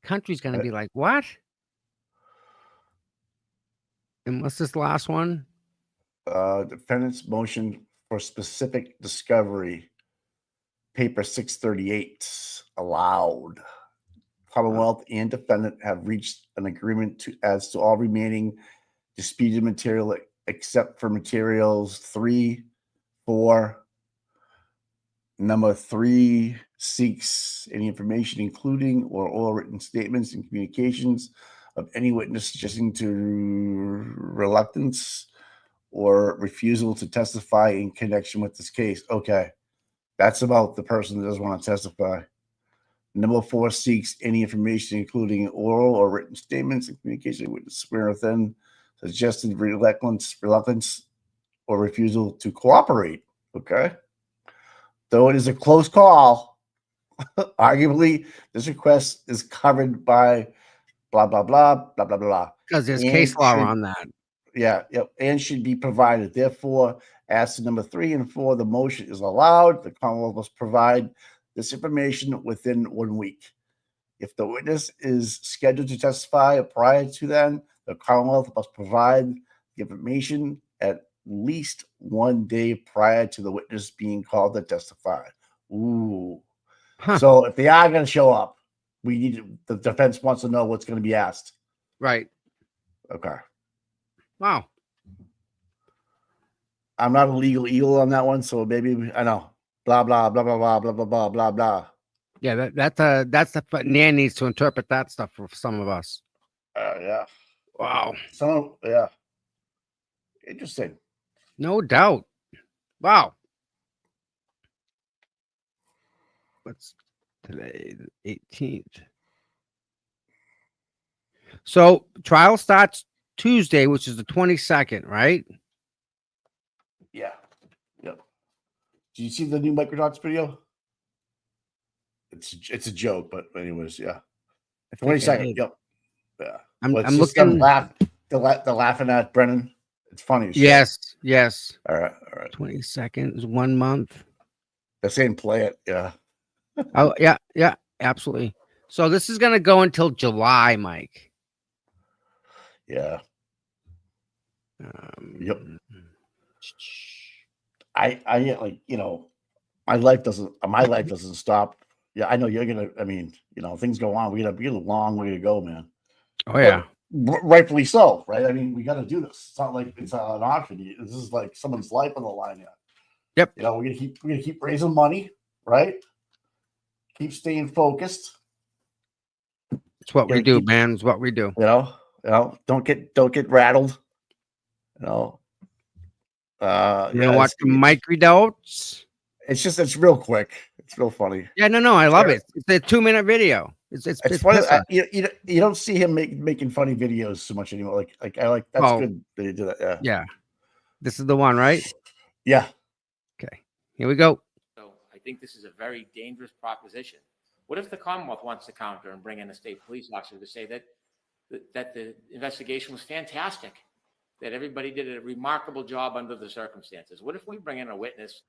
Country's gonna be like, what? And what's this last one? Defendant's motion for specific discovery, paper 638, allowed. Commonwealth and defendant have reached an agreement as to all remaining disputed material except for materials 3, 4. Number 3 seeks any information, including or all written statements and communications of any witness suggesting to reluctance or refusal to testify in connection with this case. Okay. That's about the person that doesn't want to testify. Number 4 seeks any information, including oral or written statements and communication with the swear within suggested reluctance or refusal to cooperate. Okay. Though it is a close call, arguably this request is covered by blah, blah, blah, blah, blah, blah. Because there's case law on that. Yeah, yep, and should be provided. Therefore, as to number 3 and 4, the motion is allowed. The Commonwealth must provide this information within 1 week. If the witness is scheduled to testify prior to then, the Commonwealth must provide the information at least 1 day prior to the witness being called to testify. Ooh. Huh. So if they are going to show up, the defense wants to know what's going to be asked. Right. Okay. Wow. I'm not a legal eagle on that one, so maybe I know. Blah blah blah blah blah blah blah blah blah blah. Yeah, that's the Nan needs to interpret that stuff for some of us. Yeah. Wow. Yeah. Interesting. No doubt. Wow. What's today? The 18th. So trial starts Tuesday, which is the 22nd, right? Yeah. Yep. Did you see the new Microdots video? It's a joke, but anyways, yeah. 22nd. Yep. Yeah. I'm just looking. They're laughing at Brennan. It's funny. As shit. Yes. Yes. All right. All right. 22nd is 1 month. They're saying play it. Yeah. Oh yeah. Yeah. Absolutely. So this is gonna go until July, Mike. Yeah. Yep. I like, my life doesn't stop. Yeah, I know you're gonna. I mean, things go on. We got a long way to go, man. Oh yeah, rightfully so, right? I mean, we got to do this. It's not like it's an option. This is like someone's life on the line here. Yep. We're gonna keep raising money, right? Keep staying focused. It's what we do, man. It's what we do. Don't get rattled. You know what the microdotes? It's real quick. It's real funny. Yeah, no, I love it. It's a 2-minute video. It's funny. You don't see him making funny videos so much anymore. Like I like that's good that you do that. Yeah. Yeah. This is the one, right? Yeah. Okay. Here we go. So I think this is a very dangerous proposition. What if the Commonwealth wants to counter and bring in a state police officer to say that the investigation was fantastic, that everybody did a remarkable job under the circumstances? What if we bring in a witness?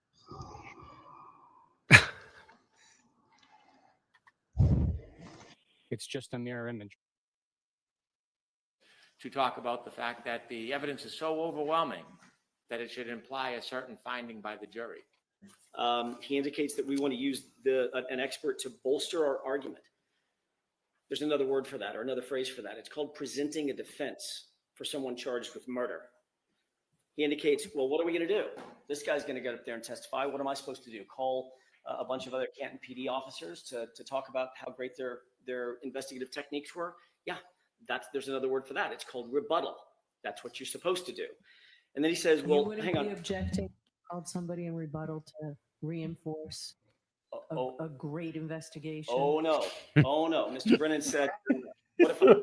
It's just a mirror image. To talk about the fact that the evidence is so overwhelming that it should imply a certain finding by the jury. He indicates that we want to use an expert to bolster our argument. There's another word for that, or another phrase for that. It's called presenting a defense for someone charged with murder. He indicates, well, what are we going to do? This guy's going to get up there and testify. What am I supposed to do? Call a bunch of other Canton PD officers to talk about how great their investigative techniques were? Yeah, there's another word for that. It's called rebuttal. That's what you're supposed to do. And then he says, well, hang on. Objecting, called somebody in rebuttal to reinforce a great investigation. Oh no, Mr. Brennan said, what if a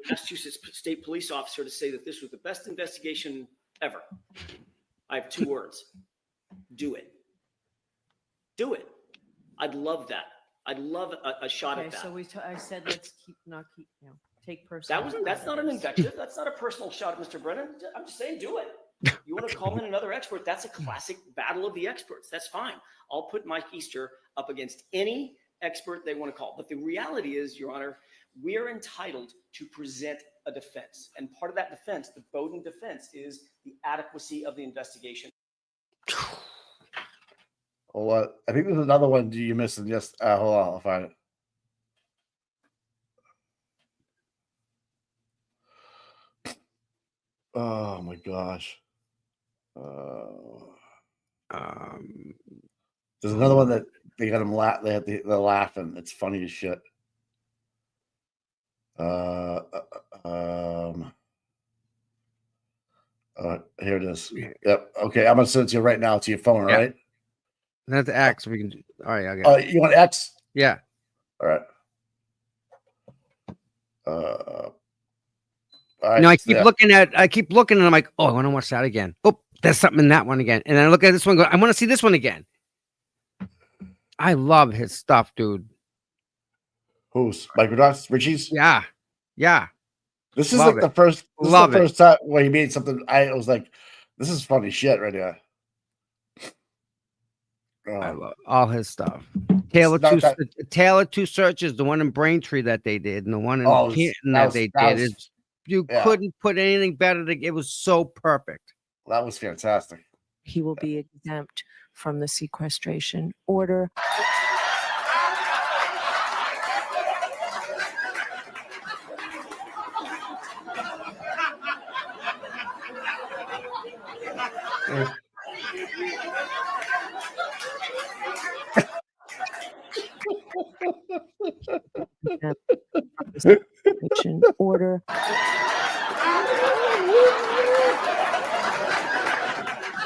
Massachusetts state police officer to say that this was the best investigation ever? I have 2 words. Do it. Do it. I'd love that. I'd love a shot at that. So I said, let's take personal. That's not an invective. That's not a personal shot at Mr. Brennan. I'm just saying, do it. You want to call in another expert? That's a classic battle of the experts. That's fine. I'll put Mike Easter up against any expert they want to call. But the reality is, Your Honor, we are entitled to present a defense. And part of that defense, the Bowden defense, is the adequacy of the investigation. Well, I think there's another one you missed. Just hold on, I'll find it. Oh my gosh. There's another one that they got them they're laughing. It's funny as shit. Here it is. Yep. Okay, I'm gonna send it to you right now to your phone, right? That's X. We can. All right. I got it. You want X? Yeah. All right. All right. No, I keep looking and I'm like, oh, I want to watch that again. Oh, there's something in that one again. And then I look at this one and go, I want to see this one again. I love his stuff, dude. Who's Microdots? Richie's? Yeah. Yeah. This is Love like it. the first. This Love is the it. first time where he made something. I was like, "This is funny shit right here." I Uh, love all his stuff. it's not that. Taylor Two Searches, the one in Braintree that they did, and the one in Oh, Canton that they that did. was You yeah, couldn't put anything better. It was so perfect. that was fantastic. He will be exempt from the sequestration order. Exempt from the sequestration order.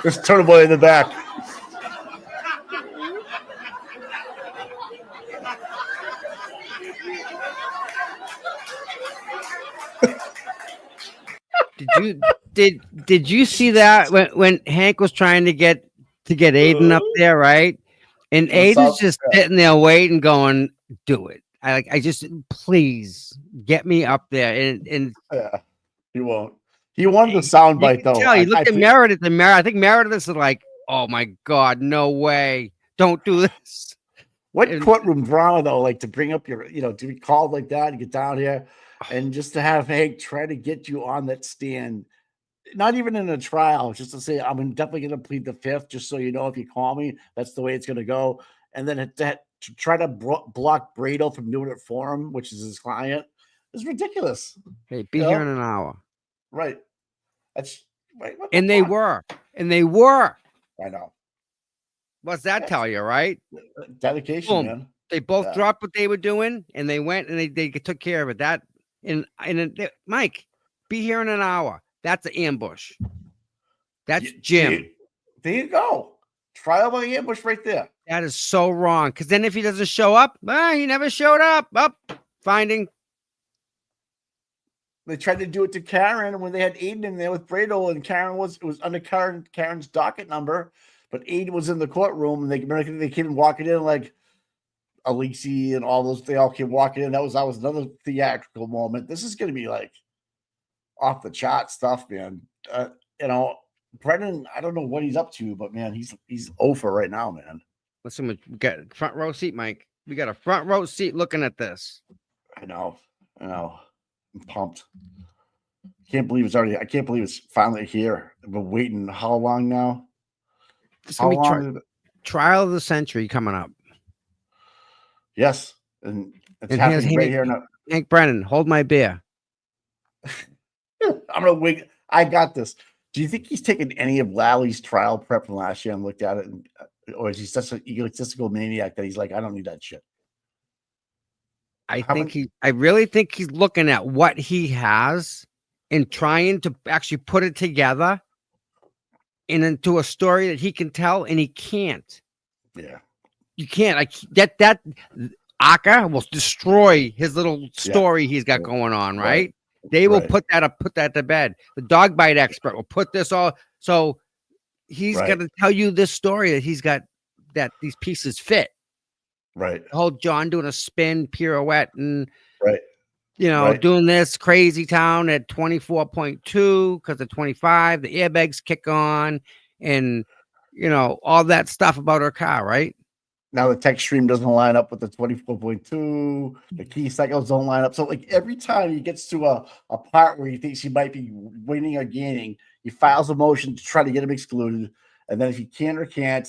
There's Turtle Boy in the back. Did you see that when Hank was trying to get Aiden up there, right? And Aiden's just sitting there waiting, going, "Do it." I just, please get me up there. And Yeah, he won't. He wanted the soundbite though. tell, he looked at Meredith, and I think Meredith is like, "Oh my God, no way! Don't do this." What courtroom drama though? Like to bring up your, to be called like that and get down here, and just to have Hank try to get you on that stand. Not even in a trial, just to say, I'm definitely going to plead the fifth, just so you know, if you call me, that's the way it's going to go. And then to try to block Brado from doing it for him, which is his client, is ridiculous. Hey, be here in an hour. Right. That's right. And they were. I know. What's that tell you, right? Dedication, Boom. man. They both dropped what they were doing, and they went and they took care of it. That and Mike, be here in an hour. That's an ambush. That's Jim. There you go. Trial by ambush right there. That is so wrong. Because then if he doesn't show up, he never showed up. Finding. They tried to do it to Karen when they had Aiden in there with Brado, and Karen was under Karen's docket number, but Aiden was in the courtroom, and they came walking in like Alexi and all those. They all came walking in. That was another theatrical moment. This is going to be like off the chart stuff, man. Brennan, I don't know what he's up to, but man, he's over right now, man. Listen, we got a front row seat, Mike. We got a front row seat looking at this. I know. I'm pumped. I can't believe it's finally here. I've been waiting how long now? It's gonna be trial of the century coming up. Yes, and it's happening right here now. Hank Brennan, hold my beer. I'm gonna wait. I got this. Do you think he's taken any of Lally's trial prep from last year and looked at it, or is he such an egotistical maniac that he's like, I don't need that shit? I really think he's looking at what he has and trying to actually put it together and into a story that he can tell, and he can't. Yeah, you can't. That Aka will destroy his little story he's got going on, right? They will put that to bed. The dog bite expert will put this all. So he's going to tell you this story that he's got, that these pieces fit. Right. The whole John doing a spin pirouette and right. doing this crazy town at 24.2 because of 25, the airbags kick on, and all that stuff about her car, right? Now the text stream doesn't line up with the 24.2. The key cycles don't line up. So like every time he gets to a part where he thinks he might be winning or gaining, he files a motion to try to get him excluded. And then if he can or can't,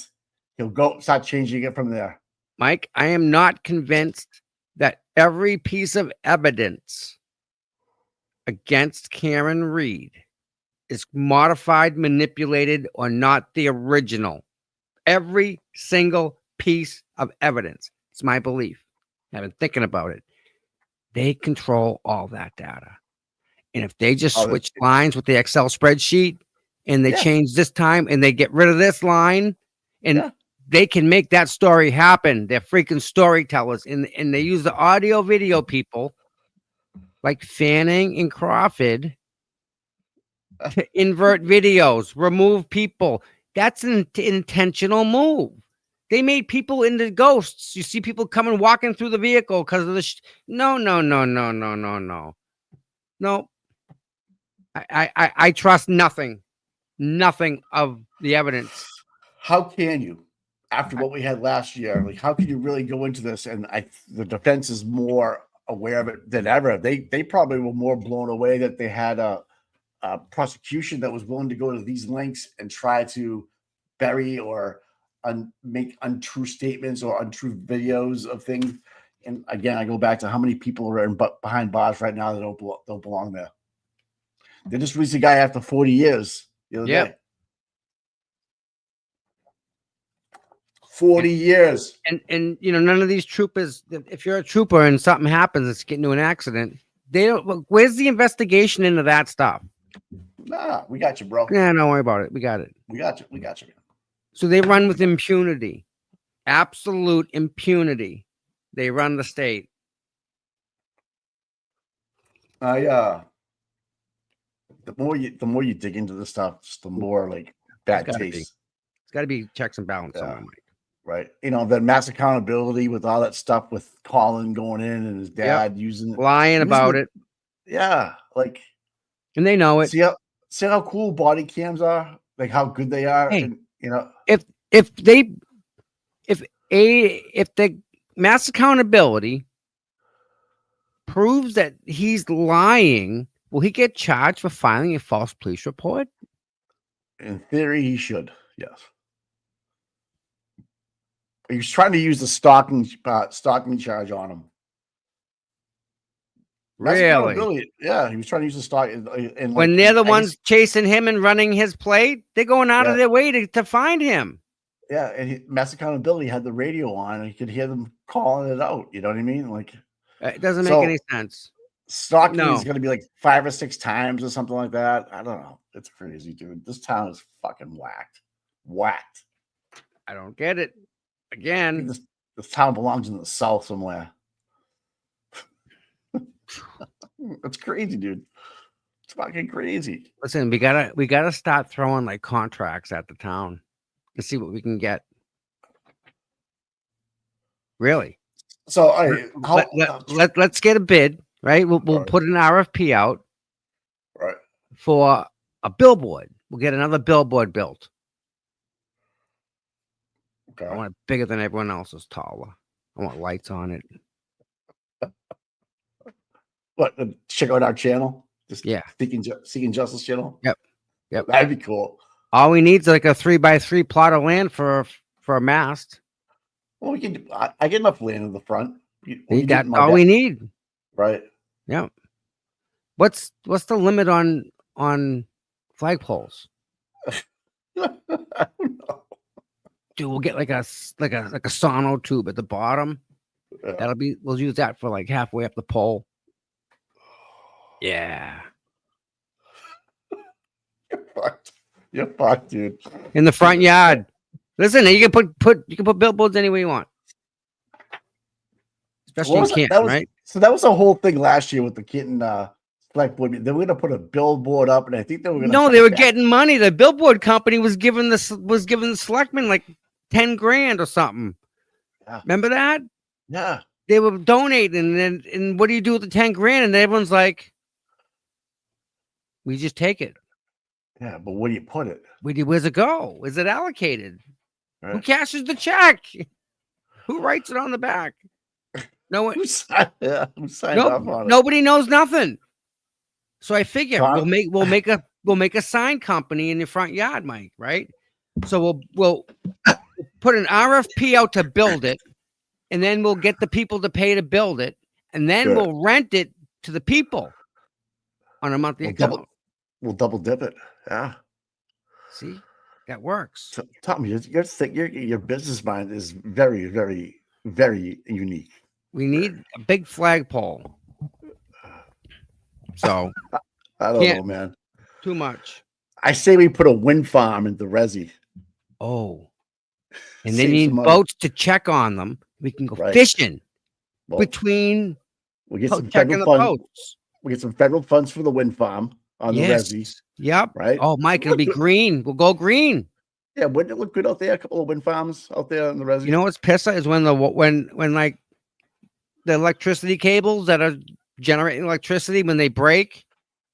he'll go start changing it from there. Mike, I am not convinced that every piece of evidence against Karen Reed is modified, manipulated, or not the original. Every single piece of evidence. It's my belief. I've been thinking about it. They control all that data. And if they just switch lines with the Excel spreadsheet and they change this time and they get rid of this line and they can make that story happen. They're freaking storytellers. And they use the audio video people like Fanning and Crawford to invert videos, remove people. That's an intentional move. They made people into ghosts. You see people coming, walking through the vehicle because of the no. I trust nothing of the evidence. How can you, after what we had last year, like how can you really go into this? And the defense is more aware of it than ever. They probably were more blown away that they had a prosecution that was willing to go to these lengths and try to bury or make untrue statements or untrue videos of things. And again, I go back to how many people are behind bars right now that don't belong there. They just released a guy after 40 years the other day. 40 years. And none of these troopers, if you're a trooper and something happens, it's getting into an accident, they don't look, where's the investigation into that stuff? Nah, we got you, bro. Yeah, don't worry about it. We got it. We got you. We got you. So they run with impunity, absolute impunity. They run the state. The more you dig into this stuff, the more like bad taste. It's got to be checks and balances. Yeah. Right. The mass accountability with all that stuff with Colin going in and his dad lying about it. Yeah. Like, and they know it. See how cool body cams are, like how good they are. Hey, and, if the mass accountability proves that he's lying, will he get charged for filing a false police report? In theory, he should. Yes. He was trying to use the stalking charge on him. Really? Yeah, he was trying to use the stock. And when they're the ones chasing him and running his plate, they're going out of their way to find him. Yeah, and mass accountability had the radio on, and you could hear them calling it out. You know what I mean? Like, it doesn't make any sense. Stalking is going to be like 5 or 6 times or something like that. I don't know. It's crazy, dude. This town is fucking whacked. I don't get it. Again, this town belongs in the South somewhere. That's crazy, dude. It's fucking crazy. Listen, we gotta start throwing like contracts at the town to see what we can get. Really? So let's get a bid, right? We'll put an RFP out, right, for a billboard. We'll get another billboard built. Okay. I want it bigger than everyone else's, taller. I want lights on it. What? Check out our channel. Just Seeking Justice channel. Yep. That'd be cool. All we need is like a 3x3 plot of land for a mast. Well, we can. I get enough land in the front. That's all we need. Right. Yeah. What's the limit on flagpoles? I don't know. Dude, we'll get like a sonotube at the bottom. Yeah. We'll use that for like halfway up the pole. Yeah. You're fucked, dude. In the front yard. Listen, you can put billboards anywhere you want. Especially in Canton, right? So that was the whole thing last year with the Canton select board. They were gonna put a billboard up, and I think they were gonna. No, they were getting money. The billboard company was giving the selectmen like 10 grand or something. Yeah. Remember that? Yeah. They were donating, and what do you do with the 10 grand? And everyone's like, we just take it. Yeah, but where do you put it? Where's it go? Is it allocated? Right. Who cashes the check? Who writes it on the back? No one. Who signed off on it? Nobody knows nothing. So I figure we'll make a sign company in your front yard, Mike. Right? So we'll put an RFP out to build it, and then we'll get the people to pay to build it, and then we'll rent it to the people on a monthly account. We'll double dip it. Yeah. See, that works. So, Tom, your business mind is very, very, very unique. We need a big flagpole. So I don't know, man. Too much. I say we put a wind farm in the resi. Oh. And they need boats to check on them. We can go fishing between. We get some federal funds. We get some federal funds for the wind farm on the resi. Yep. Right. Oh, Mike, it'll be green. We'll go green. Yeah, wouldn't it look good out there? A couple of wind farms out there on the resi. You know what's pissa is when like the electricity cables that are generating electricity when they break.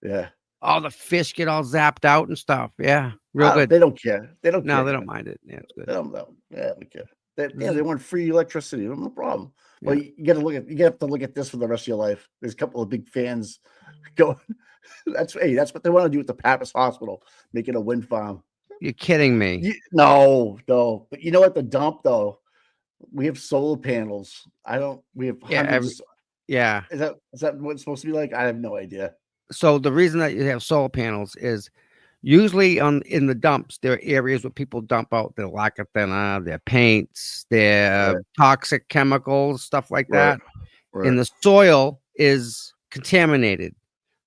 Yeah. all the fish get all zapped out and stuff. Yeah, real good. They don't care. They don't No, care. they don't mind it. Yeah, it's good. They don't know. Yeah, they don't care. This They is- want free electricity. No problem. Well, Yeah. you have to look at this for the rest of your life. There's a couple of big fans going. That's what they want to do with the Pappas Hospital, make it a wind farm. You're kidding me. No. But you know what? The dump though, we have solar panels. We have Yeah, hundreds. Yeah. Is that what it's supposed to be like? I have no idea. So the reason that you have solar panels is usually in the dumps, there are areas where people dump out their lacquer thinner, their paints, their Right. toxic chemicals, stuff like that. Right. And the soil is contaminated.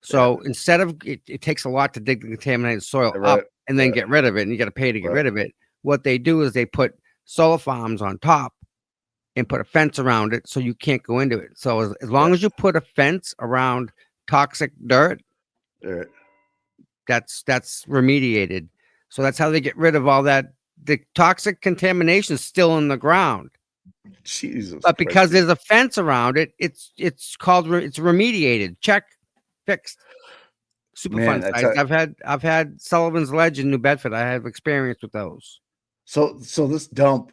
So instead of it takes a lot to dig the contaminated soil up and then get rid of it, and you got to pay to get rid of it. What they do is they put solar farms on top and put a fence around it so you can't go into it. So as long as you put a fence around toxic dirt, that's remediated. So that's how they get rid of all that. The toxic contamination is still in the ground. Jesus. But because there's a fence around it, it's remediated. Check, fixed. Super fun sites. I've had Sullivan's Ledge in New Bedford. I have experience with those. So this dump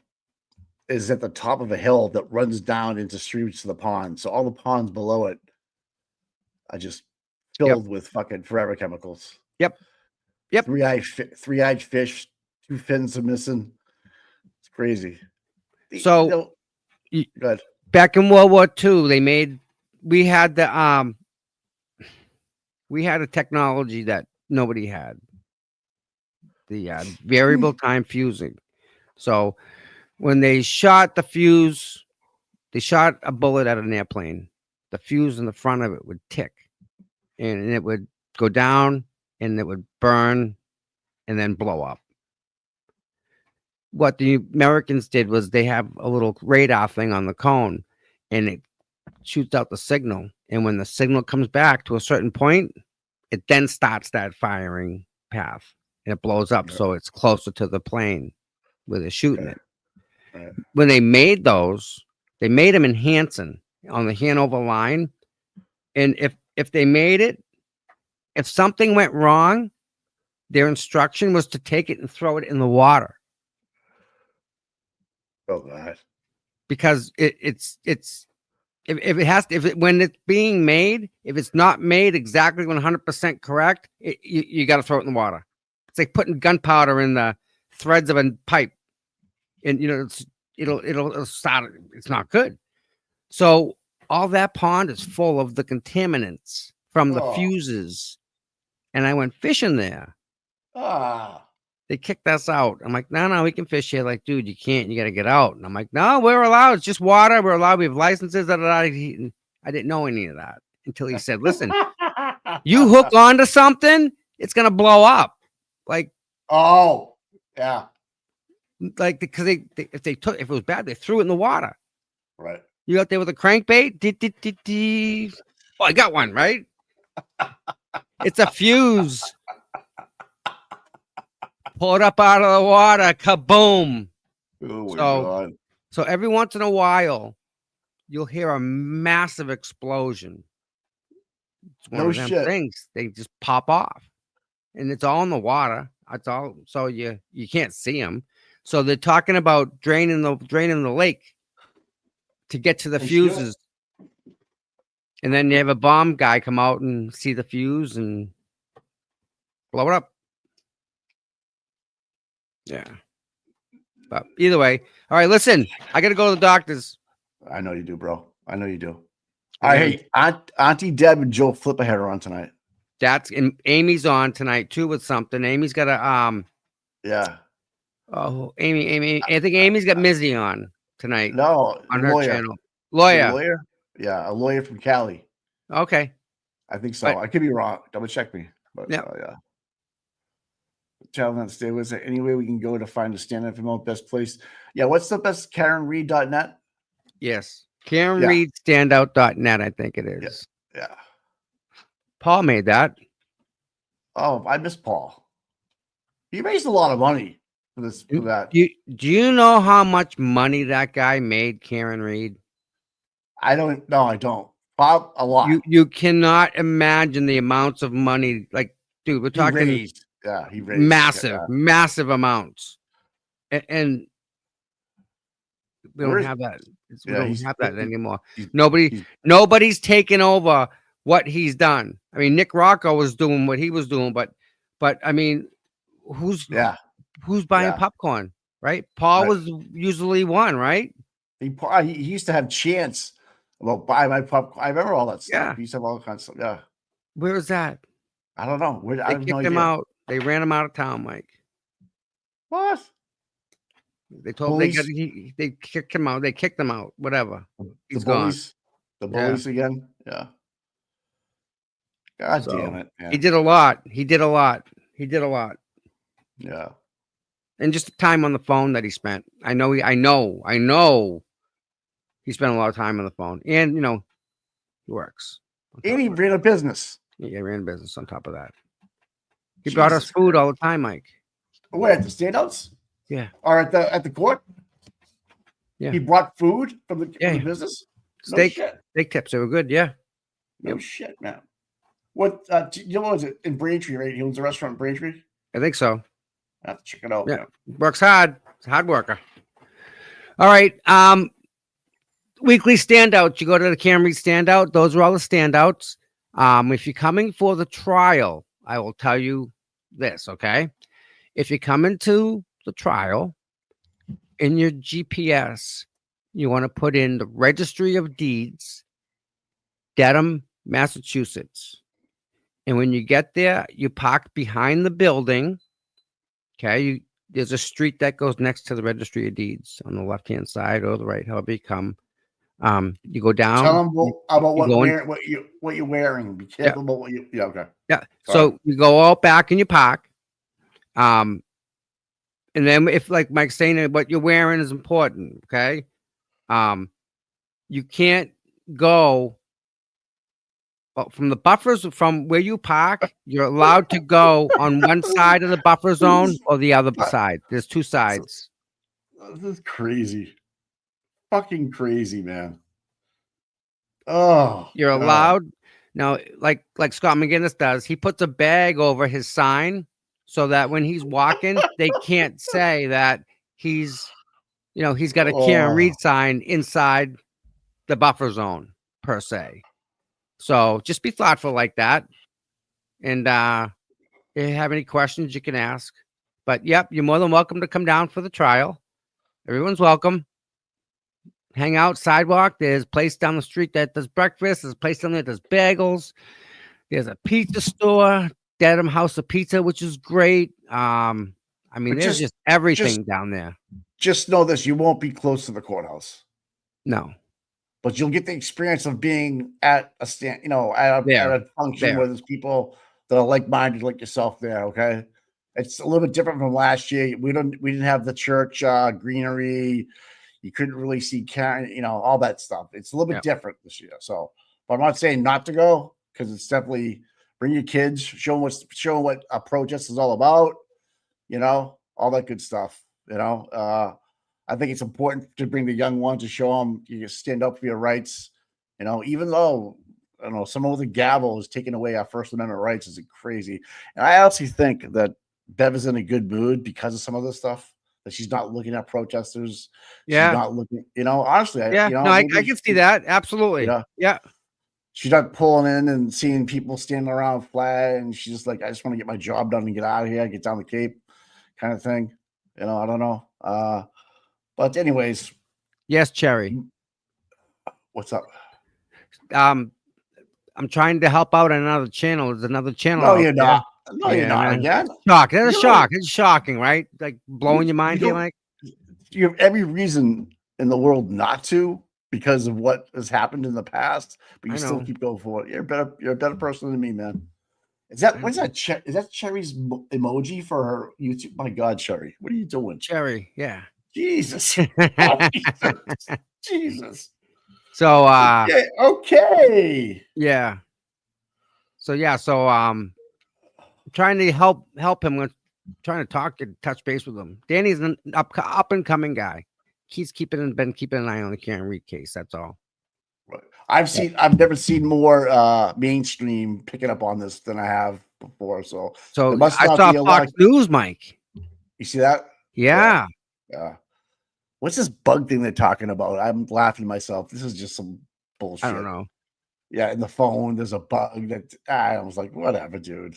is at the top of a hill that runs down into streams to the pond. So all the ponds below it are just filled with fucking forever chemicals. Yep. Three-eyed fish, 2 fins are missing. It's crazy. So good. Back in World War II, we had a technology that nobody had. The variable time fusing. So when they shot the fuse, they shot a bullet at an airplane. The fuse in the front of it would tick, and it would go down, and it would burn, and then blow up. What the Americans did was they have a little radar thing on the cone, and it shoots out the signal. And when the signal comes back to a certain point, it then starts that firing path, and it blows up. So it's closer to the plane where they're shooting it. Right. When they made those, they made them in Hanson on the Hanover line. And if they made it, if something went wrong, their instruction was to take it and throw it in the water. Oh God. Because when it's being made, if it's not made exactly 100% correct, you got to throw it in the water. It's like putting gunpowder in the threads of a pipe, and it'll start. It's not good. So all that pond is full of the contaminants from the fuses, and I went fishing there. They kicked us out. I'm like, no, we can fish here. Like, dude, you can't. You got to get out. And I'm like, no, we're allowed. It's just water. We're allowed. We have licenses. I didn't know any of that until he said, listen, you hook onto something, it's going to blow up. Like, yeah. Like, because if it was bad, they threw it in the water. Right. You out there with a crankbait? Oh, I got one, right? It's a fuse. Pull it up out of the water. Kaboom. Oh my God. So every once in a while, you'll hear a massive explosion. It's one of them things. They just pop off, and it's all in the water. That's all. So you can't see them. So they're talking about draining the lake to get to the fuses. And then you have a bomb guy come out and see the fuse and blow it up. Yeah. But either way, all right, listen, I got to go to the doctors. I know you do, bro. I know you do. I hate Auntie Deb and Joe Flipperhead are on tonight. And Amy's on tonight too with something. Amy's got a yeah. Oh, Amy. I think Amy's got Mizzy on tonight. No, on her channel. Lawyer. Yeah, a lawyer from Cali. Okay. I think so. I could be wrong. Double check me. But yeah. Challenge on stay. Was there any way we can go to find a stand-up for best place? Yeah, what's the best? KarenReed.net? Yes. KarenReedStandout.net, I think it is. Yeah. Paul made that. Oh, I miss Paul. He raised a lot of money for that. Do you know how much money that guy made, Karen Reed? I don't. No, I don't. Bob, a lot. You cannot imagine the amounts of money. Like dude, we're He talking raised, he raised massive amounts, and we Where don't is? have that. We Yeah, don't have that anymore. he's- he's- Nobody's taken over what he's done. I mean, Nick Rocco was doing what he was doing, but I mean, who's yeah. buying Yeah. popcorn, right? Paul Right. was usually one, right? He used to have chants about buy my popcorn. I remember all that stuff. Yeah. He used to have all kinds of stuff. Yeah. Where is that? I don't know. I They have no kicked him idea. out. They ran him out of town, Mike. What? They told Bullies? they kicked him out. They kicked him out. Whatever. The He's gone. bullies? The Yeah. bullies again? Yeah. God So, damn it, man. He did a lot. He did a lot. He did a lot. Yeah. And just the time on the phone that he spent. I know he spent a lot of time on the phone. And he works. And he ran a business. Yeah, he ran a business on top of that. He brought us Jesus food all the time, Mike. Where at the standouts? Yeah. Or at the court? Yeah. He brought food from the Yeah. business? Steak No shit. steak tips. They were good, yeah. No shit, man. What what was it in Braintree, right? He owns a restaurant in Braintree. I think so. I have to check it out. Yeah. Works hard. He's a hard worker. All right. Weekly standouts. You go to the Camry standout. Those are all the standouts. If you're coming for the trial, I will tell you this, okay? If you come into the trial, in your GPS, you want to put in the Registry of Deeds, Dedham, Massachusetts. And when you get there, you park behind the building. Okay, there's a street that goes next to the Registry of Deeds on the left-hand side or the right, however you come. You go down. Tell them about what you're wearing. Be careful about what you. Yeah, okay. Yeah. Sorry. So you go out back and you park. And then if, like Mike's saying, what you're wearing is important. Okay. You can't go from the buffers from where you park. You're allowed to go on one side of the buffer zone or the other side. There's two sides. This is crazy. Fucking crazy, man. Oh, You're God. allowed now, like Scott McGinnis does. He puts a bag over his sign so that when he's walking, they can't say that he's got a can't read sign inside the buffer zone per se. So just be thoughtful like that. And if you have any questions, you can ask. But yep, you're more than welcome to come down for the trial. Everyone's welcome. Hang out sidewalk. There's a place down the street that does breakfast. There's a place down there that does bagels. There's a pizza store, Dedham House of Pizza, which is great. I mean, But there's just everything down there. Just know this: you won't be close to the courthouse. No, but you'll get the experience of being at a stand, at a function where there's people that are like-minded like yourself there. Okay, it's a little bit different from last year. We didn't have the church greenery. You couldn't really see all that stuff. It's a little bit different this year. So, but I'm not saying not to go, because it's definitely bring your kids, show them what a protest is all about. All that good stuff. I think it's important to bring the young ones to show them you can stand up for your rights. Even though someone with a gavel is taking away our First Amendment rights is crazy. And I actually think that Bev is in a good mood because of some of this stuff. That she's not looking at protesters. Yeah. She's not looking, honestly. I can see that. Absolutely. Yeah. She's not pulling in and seeing people standing around flat. And she's just like, I just want to get my job done and get out of here, get down the Cape kind of thing. I don't know. But anyways. Yes, Cherry. What's up? I'm trying to help out on another channel. There's another channel. No, you're not. No, you're not again. Shock. That's a shock. It's shocking, right? Like blowing your mind here, like. You have every reason in the world not to, because of what has happened in the past, but you still keep going for it. You're a better person than me, man. Is that is that Cherry's emoji for her YouTube? My God, Cherry, what are you doing? Cherry, yeah. Jesus. Jesus. So okay. Yeah. So trying to help him with trying to touch base with him. Danny's an up and coming guy. He's been keeping an eye on the Karen Reed case. That's all. Right. I've never seen more mainstream picking up on this than I have before. So So there must I not saw be a lot Fox of, News, Mike. you see that? Yeah. Yeah. What's this bug thing they're talking about? I'm laughing to myself. This is just some bullshit. I don't know. Yeah, in the phone, there's a bug that I was like, whatever, dude.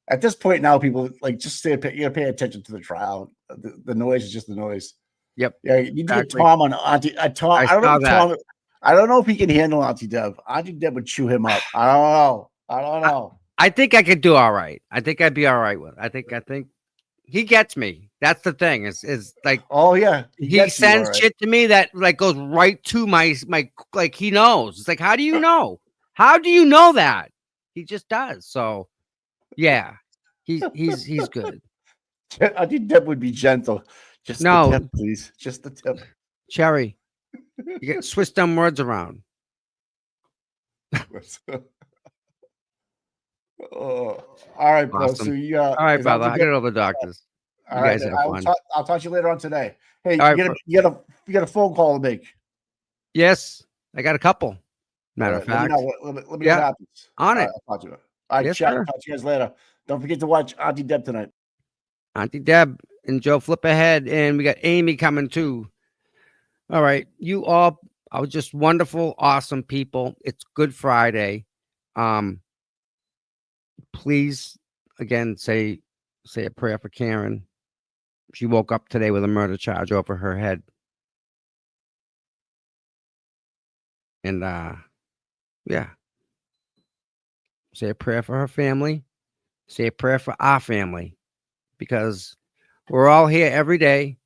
At this point now, people like just you gotta pay attention to the trial. The noise is just the noise. Yep. Yeah, you need to get Exactly. Tom on Auntie. Tom, I I don't know saw if that. Tom. I don't know if he can handle Auntie Deb. Auntie Deb would chew him up. I don't know. I don't know. I think I could do all right. I think I'd be all right with it. I think he gets me. That's the thing. Is like Oh yeah, he gets you, all sends right. shit to me that like goes right to my like he knows. It's like, how do you know? How do you know that? He just does. So yeah, he's good. Auntie Deb would be gentle. Just No. the tip, please. Just the tip. Cherry, you get switch them words around. Oh, all right, bro. Awesome. So you All right, as long brother. as I you got get, to go to the doctors. all You right, guys have fun. I'll talk to you later on today. Hey, All right, you got a phone call to make. Yes, I got a couple. All Matter right, of let me fact, know let me know what happens. on it. I'll talk to you. All right, Yes, chat. sir. Talk to you guys later. Don't forget to watch Auntie Deb tonight. Auntie Deb and Joe flip ahead, and we got Amy coming too. All right, you all are just wonderful, awesome people. It's Good Friday. Please, again, say a prayer for Karen. She woke up today with a murder charge over her head, and yeah, say a prayer for her family. Say a prayer for our family, because we're all here every day.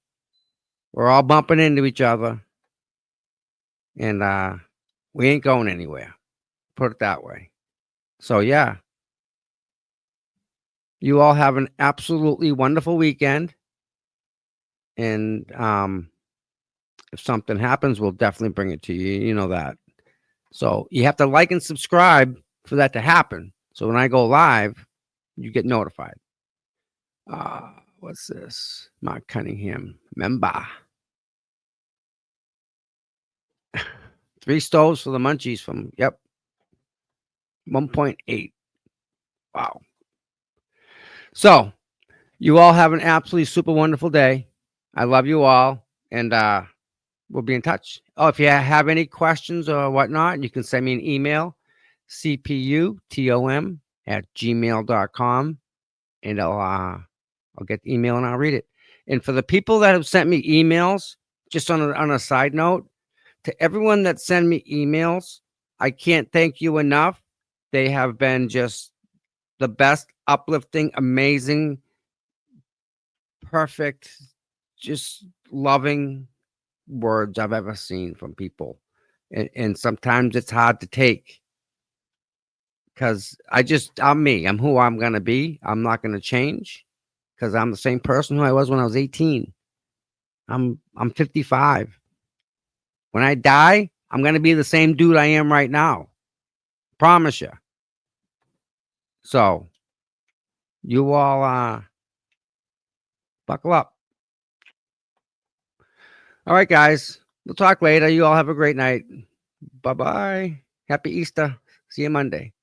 We're all bumping into each other, and we ain't going anywhere. Put it that way. So yeah, you all have an absolutely wonderful weekend, and if something happens, we'll definitely bring it to you. You know that. So you have to like and subscribe for that to happen. So when I go live, you get notified. What's this? Mark Cunningham, member. 3 stoves for the munchies from 1.8. Wow. So you all have an absolutely super wonderful day. I love you all, and we'll be in touch. Oh, if you have any questions or whatnot, you can send me an email, cputom@gmail.com, and I'll get the email and I'll read it. And for the people that have sent me emails, just on a side note, to everyone that send me emails, I can't thank you enough. They have been just the best, uplifting, amazing, perfect, just loving words I've ever seen from people. And sometimes it's hard to take, because I'm me. I'm who I'm going to be. I'm not going to change, because I'm the same person who I was when I was 18. I'm 55. When I die, I'm going to be the same dude I am right now. Promise you. So you all buckle up. All right, guys. We'll talk later. You all have a great night. Bye-bye. Happy Easter. See you Monday.